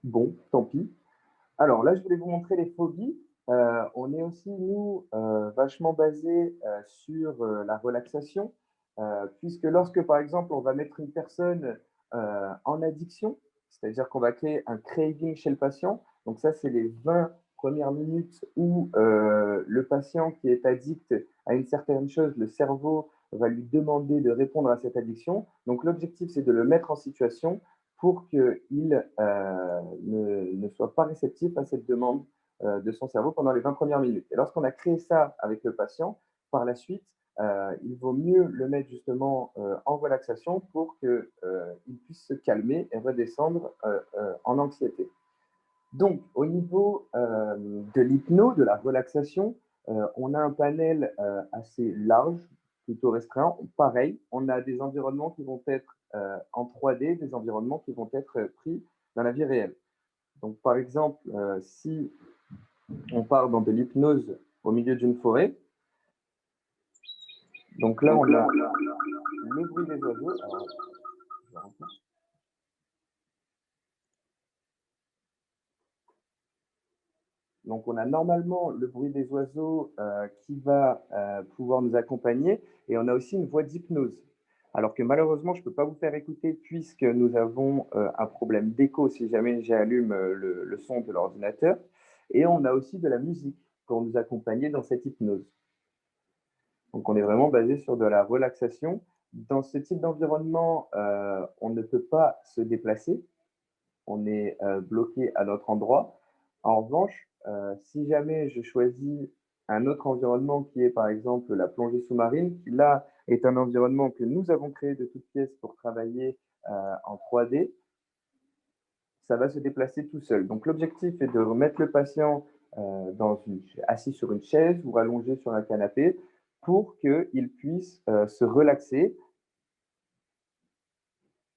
Bon, tant pis. Alors là, je voulais vous montrer les phobies. On est aussi, nous, vachement basé sur la relaxation, puisque lorsque, par exemple, on va mettre une personne en addiction, c'est-à-dire qu'on va créer un craving chez le patient, donc ça, c'est les 20 premières minutes où le patient qui est addict à une certaine chose, le cerveau va lui demander de répondre à cette addiction. Donc l'objectif, c'est de le mettre en situation pour qu'il ne soit pas réceptif à cette demande de son cerveau pendant les 20 premières minutes. Et lorsqu'on a créé ça avec le patient, par la suite, il vaut mieux le mettre justement en relaxation pour qu'il puisse se calmer et redescendre en anxiété. Donc, au niveau de l'hypnose, de la relaxation, on a un panel assez large, plutôt restreint. Pareil, on a des environnements qui vont être en 3D, des environnements qui vont être pris dans la vie réelle. Donc, par exemple, si on part dans de l'hypnose au milieu d'une forêt, donc là, on a le bruit des oiseaux. Alors, donc, on a normalement le bruit des oiseaux qui va pouvoir nous accompagner et on a aussi une voix d'hypnose. Alors que malheureusement, je ne peux pas vous faire écouter puisque nous avons un problème d'écho si jamais j'allume le son de l'ordinateur. Et on a aussi de la musique pour nous accompagner dans cette hypnose. Donc, on est vraiment basé sur de la relaxation. Dans ce type d'environnement, on ne peut pas se déplacer. On est bloqué à notre endroit. En revanche, si jamais je choisis un autre environnement qui est par exemple la plongée sous-marine, qui là est un environnement que nous avons créé de toutes pièces pour travailler en 3D, ça va se déplacer tout seul. Donc l'objectif est de remettre le patient assis sur une chaise ou allongé sur un canapé pour qu'il puisse se relaxer.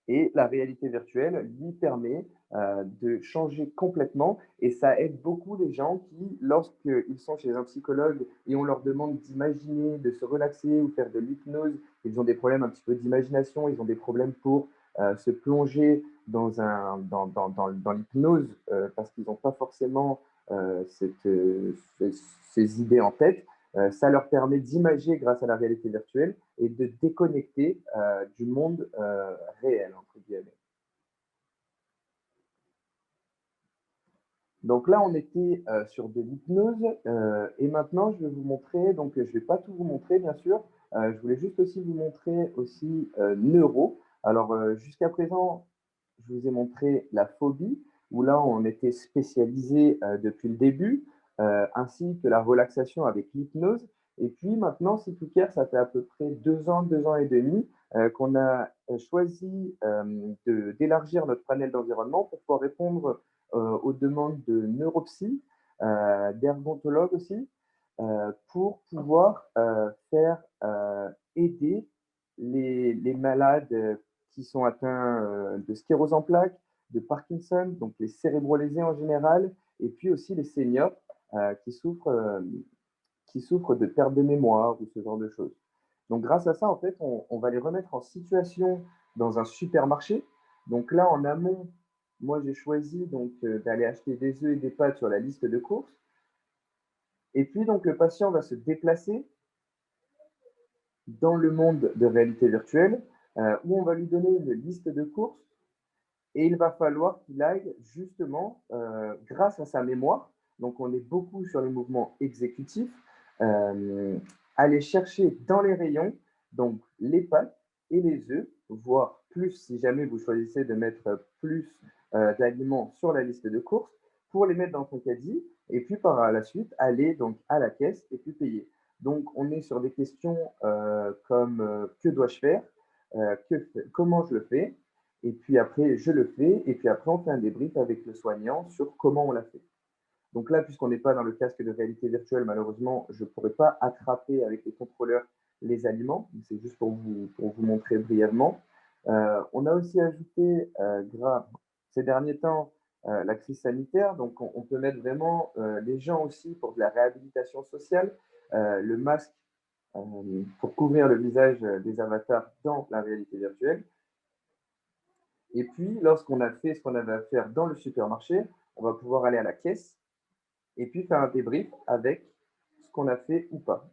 Et la réalité virtuelle lui permet de changer complètement et ça aide beaucoup les gens qui, lorsqu'ils sont chez un psychologue et on leur demande d'imaginer, de se relaxer ou faire de l'hypnose, ils ont des problèmes un petit peu d'imagination, ils ont des problèmes pour se plonger dans l'hypnose parce qu'ils n'ont pas forcément ces idées en tête. Ça leur permet d'imager grâce à la réalité virtuelle et de déconnecter du monde réel, entre guillemets. Donc là, on était sur de l'hypnose et maintenant, je vais vous montrer, donc je ne vais pas tout vous montrer, bien sûr, je voulais juste aussi vous montrer aussi neuro. Alors, jusqu'à présent, je vous ai montré la phobie, où là, on était spécialisé depuis le début, ainsi que la relaxation avec l'hypnose. Et puis maintenant, C2Care, ça fait à peu près 2 ans, 2 ans et demi qu'on a choisi d'élargir notre panel d'environnement pour pouvoir répondre aux demandes de neuropsy, d'ergontologues aussi, pour pouvoir faire aider les malades qui sont atteints de sclérose en plaques, de Parkinson, donc les cérébrolésés en général, et puis aussi les seniors qui souffrent de perte de mémoire ou ce genre de choses. Donc grâce à ça, en fait, on va les remettre en situation dans un supermarché. Donc là, en amont, moi, j'ai choisi donc d'aller acheter des œufs et des pâtes sur la liste de courses. Et puis, donc, le patient va se déplacer dans le monde de réalité virtuelle où on va lui donner une liste de courses et il va falloir qu'il aille justement, grâce à sa mémoire, donc on est beaucoup sur les mouvements exécutifs, aller chercher dans les rayons donc les pâtes et les œufs, voire plus si jamais vous choisissez de mettre plus d'aliments sur la liste de courses, pour les mettre dans son caddie et puis par la suite aller donc à la caisse et puis payer. Donc on est sur des questions comme que dois-je faire, comment je le fais, et puis après je le fais, et puis après on fait un débrief avec le soignant sur comment on l'a fait. Donc là, puisqu'on n'est pas dans le casque de réalité virtuelle, malheureusement, je ne pourrais pas attraper avec les contrôleurs les aliments. C'est juste pour vous montrer brièvement. On a aussi ajouté, ces derniers temps, la crise sanitaire. Donc, on peut mettre vraiment les gens aussi pour de la réhabilitation sociale, le masque pour couvrir le visage des avatars dans la réalité virtuelle. Et puis, lorsqu'on a fait ce qu'on avait à faire dans le supermarché, on va pouvoir aller à la caisse et puis faire un débrief avec ce qu'on a fait ou pas.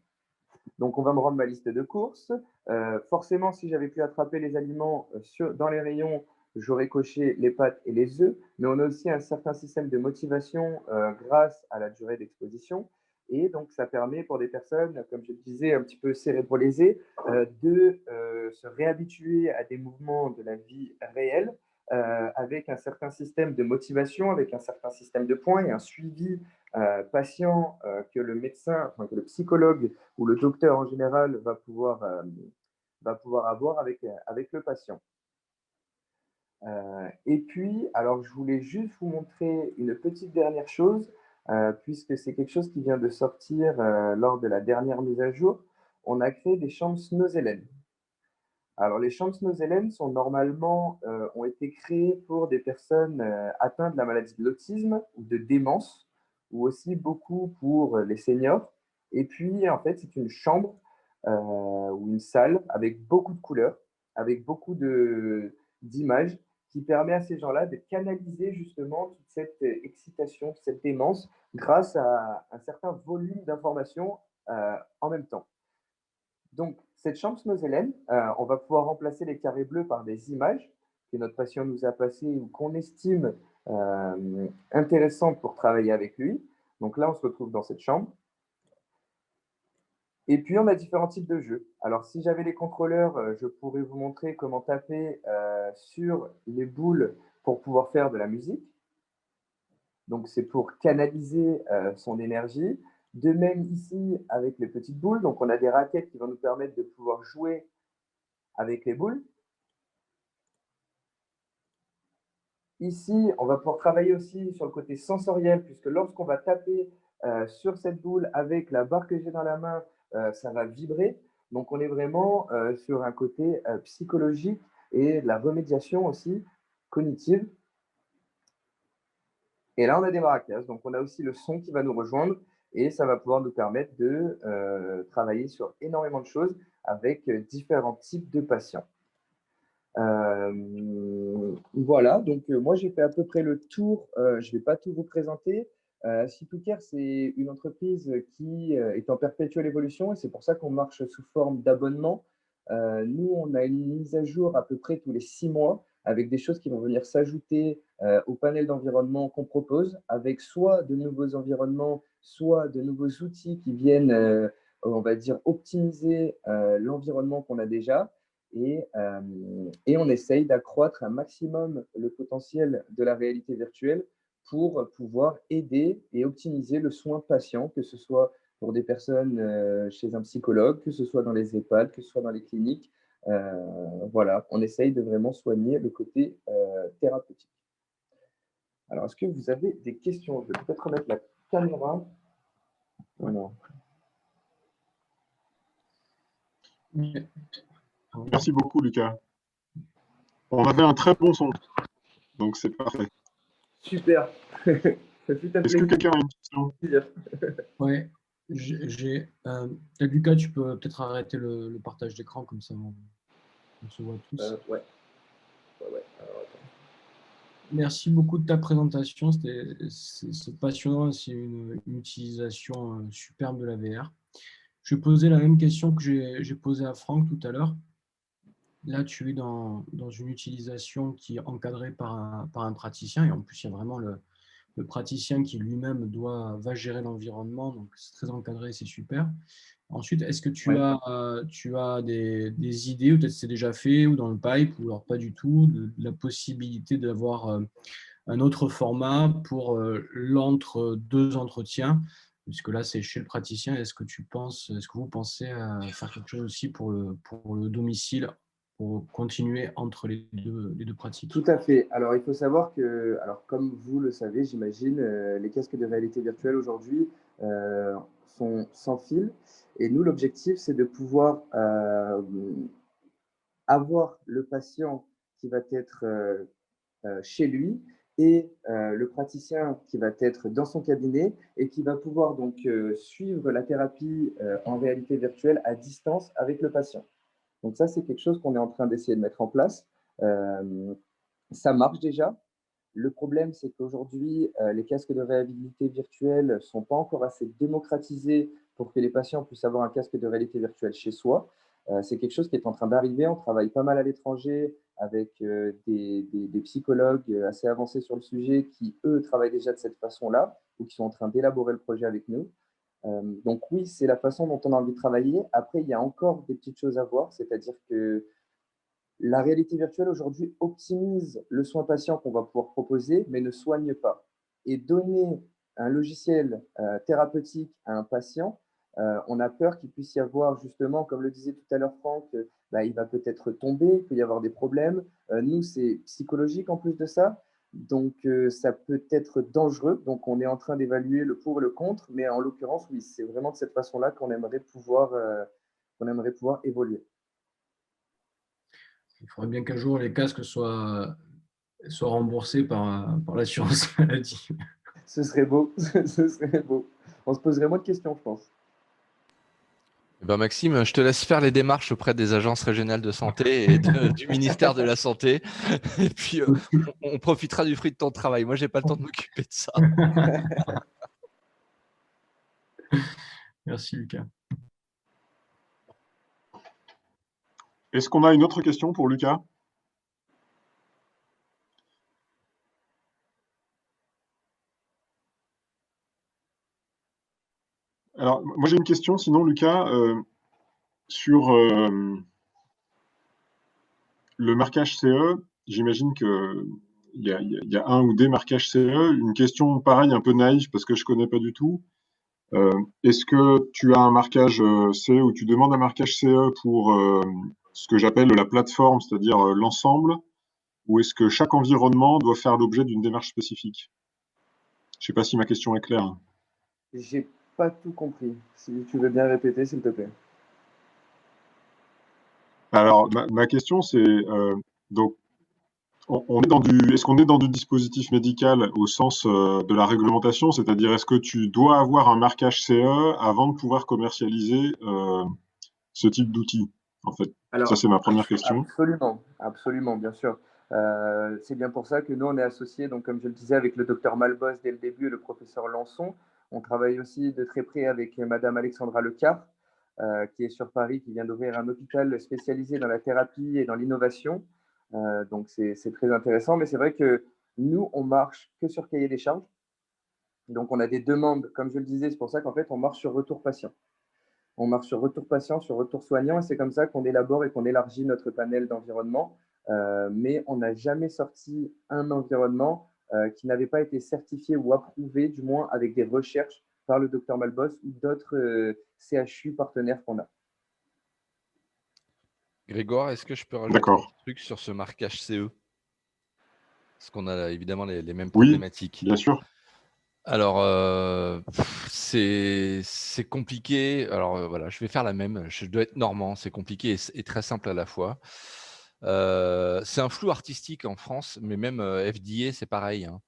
Donc, on va me rendre ma liste de courses. Forcément, si j'avais pu attraper les aliments dans les rayons, j'aurais coché les pâtes et les œufs. Mais on a aussi un certain système de motivation grâce à la durée d'exposition. Et donc, ça permet pour des personnes, comme je le disais, un petit peu cérébrolésées, de se réhabituer à des mouvements de la vie réelle avec un certain système de motivation, avec un certain système de points et un suivi patient que le médecin, enfin, que le psychologue ou le docteur en général va pouvoir avoir avec le patient. Et puis, alors je voulais juste vous montrer une petite dernière chose, puisque c'est quelque chose qui vient de sortir lors de la dernière mise à jour. On a créé des chambres Snozelen. Alors, les chambres Snozelen sont normalement, ont été créées pour des personnes atteintes de la maladie de l'autisme ou de démence, ou aussi beaucoup pour les seniors. Et puis, en fait, c'est une chambre ou une salle avec beaucoup de couleurs, avec beaucoup d'images, qui permet à ces gens-là de canaliser justement toute cette excitation, toute cette démence, grâce à un certain volume d'informations en même temps. Donc, cette chambre Snozelen, on va pouvoir remplacer les carrés bleus par des images que notre patient nous a passées ou qu'on estime intéressantes pour travailler avec lui. Donc là, on se retrouve dans cette chambre. Et puis, on a différents types de jeux. Alors, si j'avais les contrôleurs, je pourrais vous montrer comment taper sur les boules pour pouvoir faire de la musique. Donc, c'est pour canaliser son énergie. De même ici, avec les petites boules, donc on a des raquettes qui vont nous permettre de pouvoir jouer avec les boules. Ici, on va pouvoir travailler aussi sur le côté sensoriel, puisque lorsqu'on va taper sur cette boule avec la barre que j'ai dans la main, ça va vibrer. Donc, on est vraiment sur un côté psychologique et de la remédiation aussi cognitive. Et là, on a des maracas. Donc, on a aussi le son qui va nous rejoindre et ça va pouvoir nous permettre de travailler sur énormément de choses avec différents types de patients. Voilà, donc moi, j'ai fait à peu près le tour. Je ne vais pas tout vous présenter. C2Care, c'est une entreprise qui est en perpétuelle évolution et c'est pour ça qu'on marche sous forme d'abonnement. Nous, on a une mise à jour à peu près tous les 6 mois avec des choses qui vont venir s'ajouter au panel d'environnement qu'on propose, avec soit de nouveaux environnements, soit de nouveaux outils qui viennent, on va dire, optimiser l'environnement qu'on a déjà. Et on essaye d'accroître un maximum le potentiel de la réalité virtuelle pour pouvoir aider et optimiser le soin patient, que ce soit pour des personnes chez un psychologue, que ce soit dans les EHPAD, que ce soit dans les cliniques. Voilà, on essaye de vraiment soigner le côté thérapeutique. Alors, est-ce que vous avez des questions? Je vais peut-être remettre la caméra. Voilà. Merci beaucoup, Lucas. On avait un très bon son, donc c'est parfait. Super. Est-ce que quelqu'un a une question? Oui, Lucas, tu peux peut-être arrêter le partage d'écran, comme ça on se voit tous. Ouais. Alors, attends. Merci beaucoup de ta présentation, c'est passionnant, c'est une utilisation superbe de la VR. Je vais poser la même question que j'ai posée à Franck tout à l'heure. Là, tu es dans une utilisation qui est encadrée par un praticien, et en plus, il y a vraiment le praticien qui lui-même va gérer l'environnement, donc c'est très encadré, c'est super. Ensuite, est-ce que tu as des idées, ou peut-être c'est déjà fait, ou dans le pipe, ou alors pas du tout, de la possibilité d'avoir un autre format pour l'entre-deux entretiens, puisque là, c'est chez le praticien. Est-ce que vous pensez à faire quelque chose aussi pour le domicile, pour continuer entre les deux pratiques? Tout à fait. Alors, il faut savoir que, comme vous le savez, j'imagine, les casques de réalité virtuelle aujourd'hui sont sans fil. Et nous, l'objectif, c'est de pouvoir avoir le patient qui va être chez lui et le praticien qui va être dans son cabinet et qui va pouvoir donc suivre la thérapie en réalité virtuelle à distance avec le patient. Donc ça, c'est quelque chose qu'on est en train d'essayer de mettre en place. Ça marche déjà. Le problème, c'est qu'aujourd'hui, les casques de réalité virtuelle ne sont pas encore assez démocratisés pour que les patients puissent avoir un casque de réalité virtuelle chez soi. C'est quelque chose qui est en train d'arriver. On travaille pas mal à l'étranger avec des psychologues assez avancés sur le sujet qui, eux, travaillent déjà de cette façon-là ou qui sont en train d'élaborer le projet avec nous. Donc oui, c'est la façon dont on a envie de travailler. Après, il y a encore des petites choses à voir, c'est-à-dire que la réalité virtuelle aujourd'hui optimise le soin patient qu'on va pouvoir proposer, mais ne soigne pas. Et donner un logiciel thérapeutique à un patient, on a peur qu'il puisse y avoir justement, comme le disait tout à l'heure Franck, il va peut-être tomber, il peut y avoir des problèmes. Nous, c'est psychologique en plus de ça, donc ça peut être dangereux. Donc on est en train d'évaluer le pour et le contre, mais en l'occurrence, oui, c'est vraiment de cette façon-là qu'on aimerait pouvoir évoluer. Il faudrait bien qu'un jour les casques soient remboursés par l'assurance maladie. Ce serait beau, ce serait beau. On se poserait moins de questions, je pense. Maxime, je te laisse faire les démarches auprès des agences régionales de santé et du ministère de la Santé. Et puis, on profitera du fruit de ton travail. Moi, je n'ai pas le temps de m'occuper de ça. Merci, Lucas. Est-ce qu'on a une autre question pour Lucas? Alors, moi j'ai une question, sinon Lucas, sur le marquage CE. J'imagine qu'il y a un ou des marquages CE. Une question pareille, un peu naïve, parce que je ne connais pas du tout. Est-ce que tu as un marquage CE ou tu demandes un marquage CE pour ce que j'appelle la plateforme, c'est-à-dire l'ensemble, ou est-ce que chaque environnement doit faire l'objet d'une démarche spécifique? Je ne sais pas si ma question est claire. J'ai pas tout compris. Si tu veux bien répéter, s'il te plaît. Alors, ma question, c'est donc, est-ce qu'on est dans du dispositif médical au sens de la réglementation, c'est-à-dire est-ce que tu dois avoir un marquage CE avant de pouvoir commercialiser ce type d'outil, en fait? Alors, ça, c'est ma première question. Absolument, bien sûr. C'est bien pour ça que nous, on est associés, donc, comme je le disais, avec le docteur Malbos dès le début et le professeur Lançon. On travaille aussi de très près avec Madame Alexandra Lecar, qui est sur Paris, qui vient d'ouvrir un hôpital spécialisé dans la thérapie et dans l'innovation. Donc, c'est très intéressant. Mais c'est vrai que nous, on marche que sur cahier des charges. Donc, on a des demandes, comme je le disais, c'est pour ça qu'en fait, on marche sur retour patient. On marche sur retour patient, sur retour soignant, et c'est comme ça qu'on élabore et qu'on élargit notre panel d'environnement. Mais on n'a jamais sorti un environnement qui n'avait pas été certifié ou approuvé, du moins avec des recherches par le docteur Malbos ou d'autres CHU partenaires qu'on a. Grégoire, est-ce que je peux rajouter un D'accord. petit truc sur ce marquage CE? Parce qu'on a évidemment les mêmes Oui, problématiques. bien sûr. Alors, c'est compliqué. Alors, voilà, je vais faire la même. Je dois être normand, c'est compliqué et très simple à la fois. C'est un flou artistique en France, mais même FDA, c'est pareil, hein.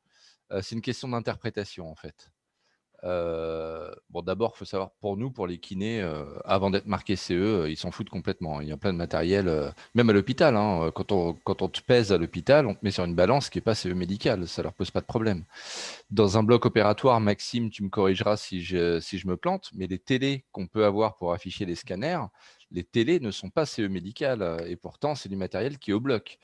C'est une question d'interprétation, en fait. Bon, d'abord, il faut savoir, pour nous, pour les kinés, avant d'être marqué CE, ils s'en foutent complètement. Il y a plein de matériel, même à l'hôpital, hein, quand on te pèse à l'hôpital, on te met sur une balance qui n'est pas CE médicale, ça leur pose pas de problème. Dans un bloc opératoire, Maxime, tu me corrigeras si je me plante, mais les télés qu'on peut avoir pour afficher les scanners, les télés ne sont pas CE médicales, et pourtant, c'est du matériel qui est au bloc.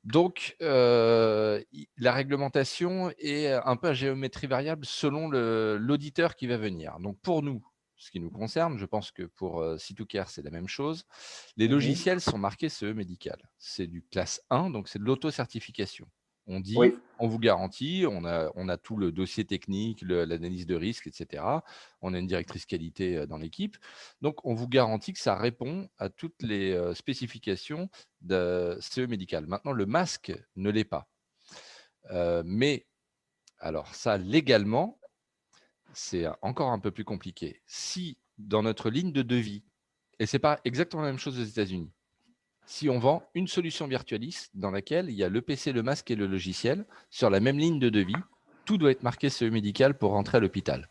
Donc, la réglementation est un peu à géométrie variable selon l'auditeur qui va venir. Donc, pour nous, ce qui nous concerne, je pense que pour C2Care, c'est la même chose. Les logiciels sont marqués CE médical. C'est du classe 1, donc c'est de l'auto-certification. On dit, Oui. on vous garantit, on a tout le dossier technique, l'analyse de risque, etc. On a une directrice qualité dans l'équipe. Donc, on vous garantit que ça répond à toutes les spécifications de CE médical. Maintenant, le masque ne l'est pas. Mais, alors ça, légalement, c'est encore un peu plus compliqué. Si, dans notre ligne de devis, et ce n'est pas exactement la même chose aux États-Unis, si on vend une solution Virtualis dans laquelle il y a le PC, le masque et le logiciel, sur la même ligne de devis, tout doit être marqué CE médical pour rentrer à l'hôpital.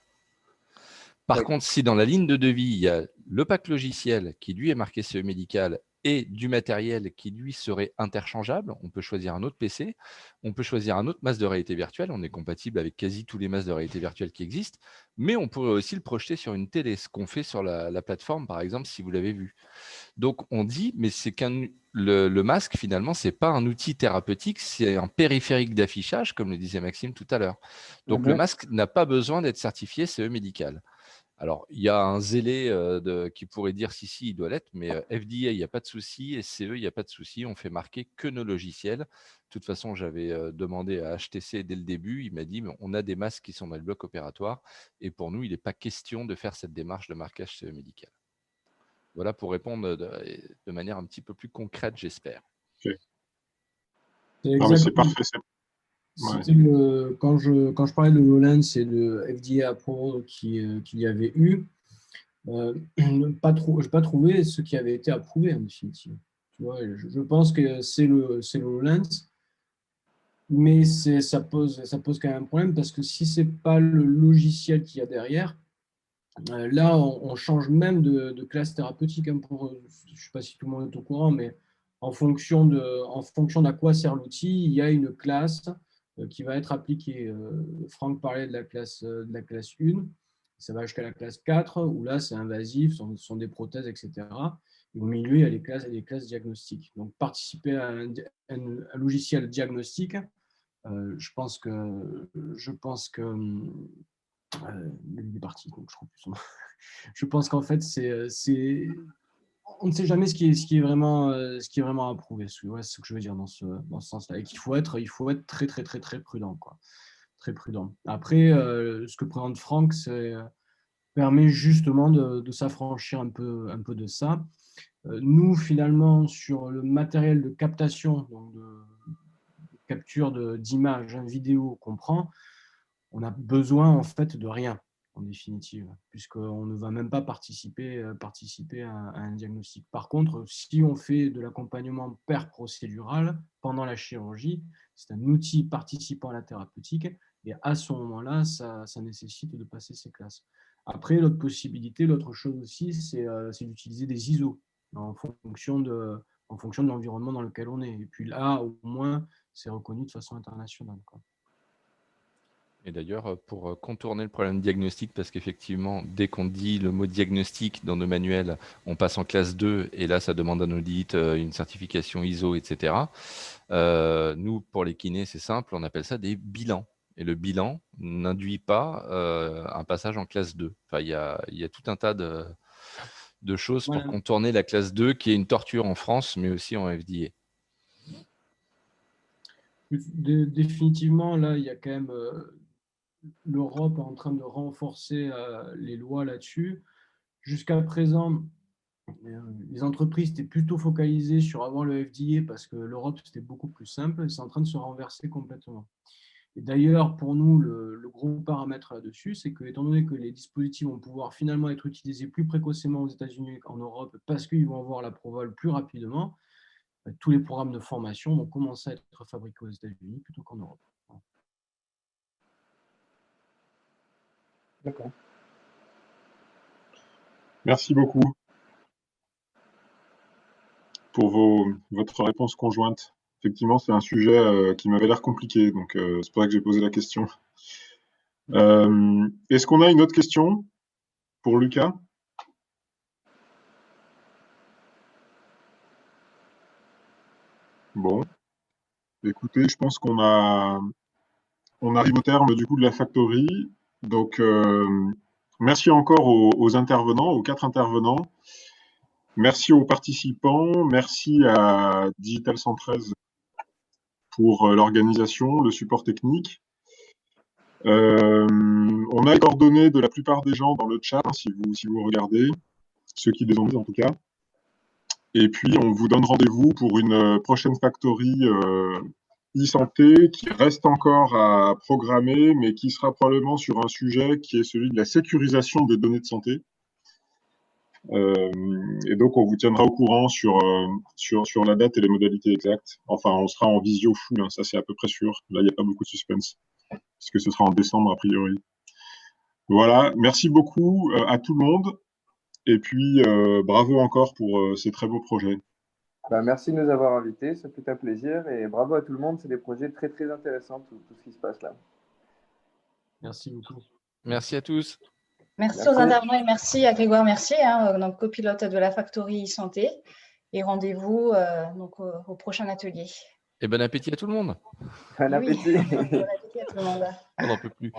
Par Oui. contre, si dans la ligne de devis, il y a le pack logiciel qui, lui, est marqué CE médical et du matériel qui, lui, serait interchangeable, on peut choisir un autre PC, on peut choisir un autre masque de réalité virtuelle, on est compatible avec quasi tous les masques de réalité virtuelle qui existent, mais on pourrait aussi le projeter sur une télé, ce qu'on fait sur la plateforme, par exemple, si vous l'avez vu. Donc, on dit, mais c'est le masque, finalement, ce n'est pas un outil thérapeutique, c'est un périphérique d'affichage, comme le disait Maxime tout à l'heure. Donc, le masque n'a pas besoin d'être certifié CE médical. Alors, il y a un zélé qui pourrait dire si, il doit l'être, mais FDA, il n'y a pas de souci, et CE, il n'y a pas de souci, on fait marquer que nos logiciels. De toute façon, j'avais demandé à HTC dès le début, il m'a dit, mais on a des masques qui sont dans le bloc opératoire, et pour nous, il n'est pas question de faire cette démarche de marquage CE médical. Voilà pour répondre de manière un petit peu plus concrète, j'espère. Ok. C'est Non, mais c'est exactement. parfait. Ouais. Quand je parlais de HoloLens, c'est le FDA Approval qu'il y avait eu. Je n'ai pas trouvé ce qui avait été approuvé en définitive. Tu vois, je pense que c'est le HoloLens, mais ça pose quand même un problème parce que si ce n'est pas le logiciel qu'il y a derrière, là, on change même de classe thérapeutique. Hein, je ne sais pas si tout le monde est au courant, mais en fonction d'à quoi sert l'outil, il y a une classe qui va être appliquée. Franck parlait de la classe 1, ça va jusqu'à la classe 4, où là, c'est invasif, ce sont des prothèses, etc. Et au milieu, il y a les classes diagnostiques. Donc, participer à un logiciel diagnostique, je pense que il est parti, donc je trouve plus son nom. Je pense qu'en fait, on ne sait jamais ce qui est vraiment approuvé. Ouais, c'est ce que je veux dire dans ce sens-là. Et qu'il faut être très, très, très, très prudent, quoi. Très prudent. Après, ce que présente Franck, permet justement de s'affranchir un peu de ça. Nous, finalement, sur le matériel de captation, donc de capture d'images, vidéo qu'on prend, on a besoin en fait de rien, en définitive, puisqu'on ne va même pas participer à un diagnostic. Par contre, si on fait de l'accompagnement procédural pendant la chirurgie, c'est un outil participant à la thérapeutique, et à ce moment-là, ça nécessite de passer ces classes. Après, l'autre chose aussi, c'est d'utiliser des ISO en fonction de l'environnement dans lequel on est. Et puis là, au moins, c'est reconnu de façon internationale, quoi. Et d'ailleurs, pour contourner le problème diagnostic, parce qu'effectivement, dès qu'on dit le mot diagnostic dans nos manuels, on passe en classe 2, et là, ça demande un audit, une certification ISO, etc. Nous, pour les kinés, c'est simple, on appelle ça des bilans. Et le bilan n'induit pas un passage en classe 2. Enfin, il y a tout un tas de choses pour contourner la classe 2, qui est une torture en France, mais aussi en FDA. Définitivement, là, il y a quand même l'Europe est en train de renforcer les lois là-dessus. Jusqu'à présent, les entreprises étaient plutôt focalisées sur avoir le FDA parce que l'Europe, c'était beaucoup plus simple, et c'est en train de se renverser complètement. Et d'ailleurs, pour nous, le gros paramètre là-dessus, c'est que, étant donné que les dispositifs vont pouvoir finalement être utilisés plus précocement aux États-Unis qu'en Europe, parce qu'ils vont avoir l'approval plus rapidement, tous les programmes de formation vont commencer à être fabriqués aux États-Unis plutôt qu'en Europe. D'accord. Merci beaucoup pour votre réponse conjointe. Effectivement, c'est un sujet qui m'avait l'air compliqué, donc c'est pour ça que j'ai posé la question. Est-ce qu'on a une autre question pour Lucas? Bon, écoutez, je pense qu'on arrive au terme du coup de la factory. Donc, merci encore aux intervenants, aux 4 intervenants. Merci aux participants. Merci à Digital 113 pour l'organisation, le support technique. On a les coordonnées de la plupart des gens dans le chat, si vous regardez, ceux qui les ont mis en tout cas. Et puis, on vous donne rendez-vous pour une prochaine factory e-santé qui reste encore à programmer, mais qui sera probablement sur un sujet qui est celui de la sécurisation des données de santé. Et donc, on vous tiendra au courant sur la date et les modalités exactes. Enfin, on sera en visio full, hein, ça c'est à peu près sûr. Là, il n'y a pas beaucoup de suspense, parce que ce sera en décembre a priori. Voilà, merci beaucoup à tout le monde. Et puis, bravo encore pour ces très beaux projets. Merci de nous avoir invités, ça fut un plaisir. Et bravo à tout le monde, c'est des projets très très intéressants, tout ce qui se passe là. Merci beaucoup. Merci à tous. Merci aux intervenants et merci à Grégoire Mercier, donc copilote de la Factory Santé. Et rendez-vous donc au prochain atelier. Et bon appétit à tout le monde. Bon appétit. Bon appétit à tout le monde. On n'en peut plus.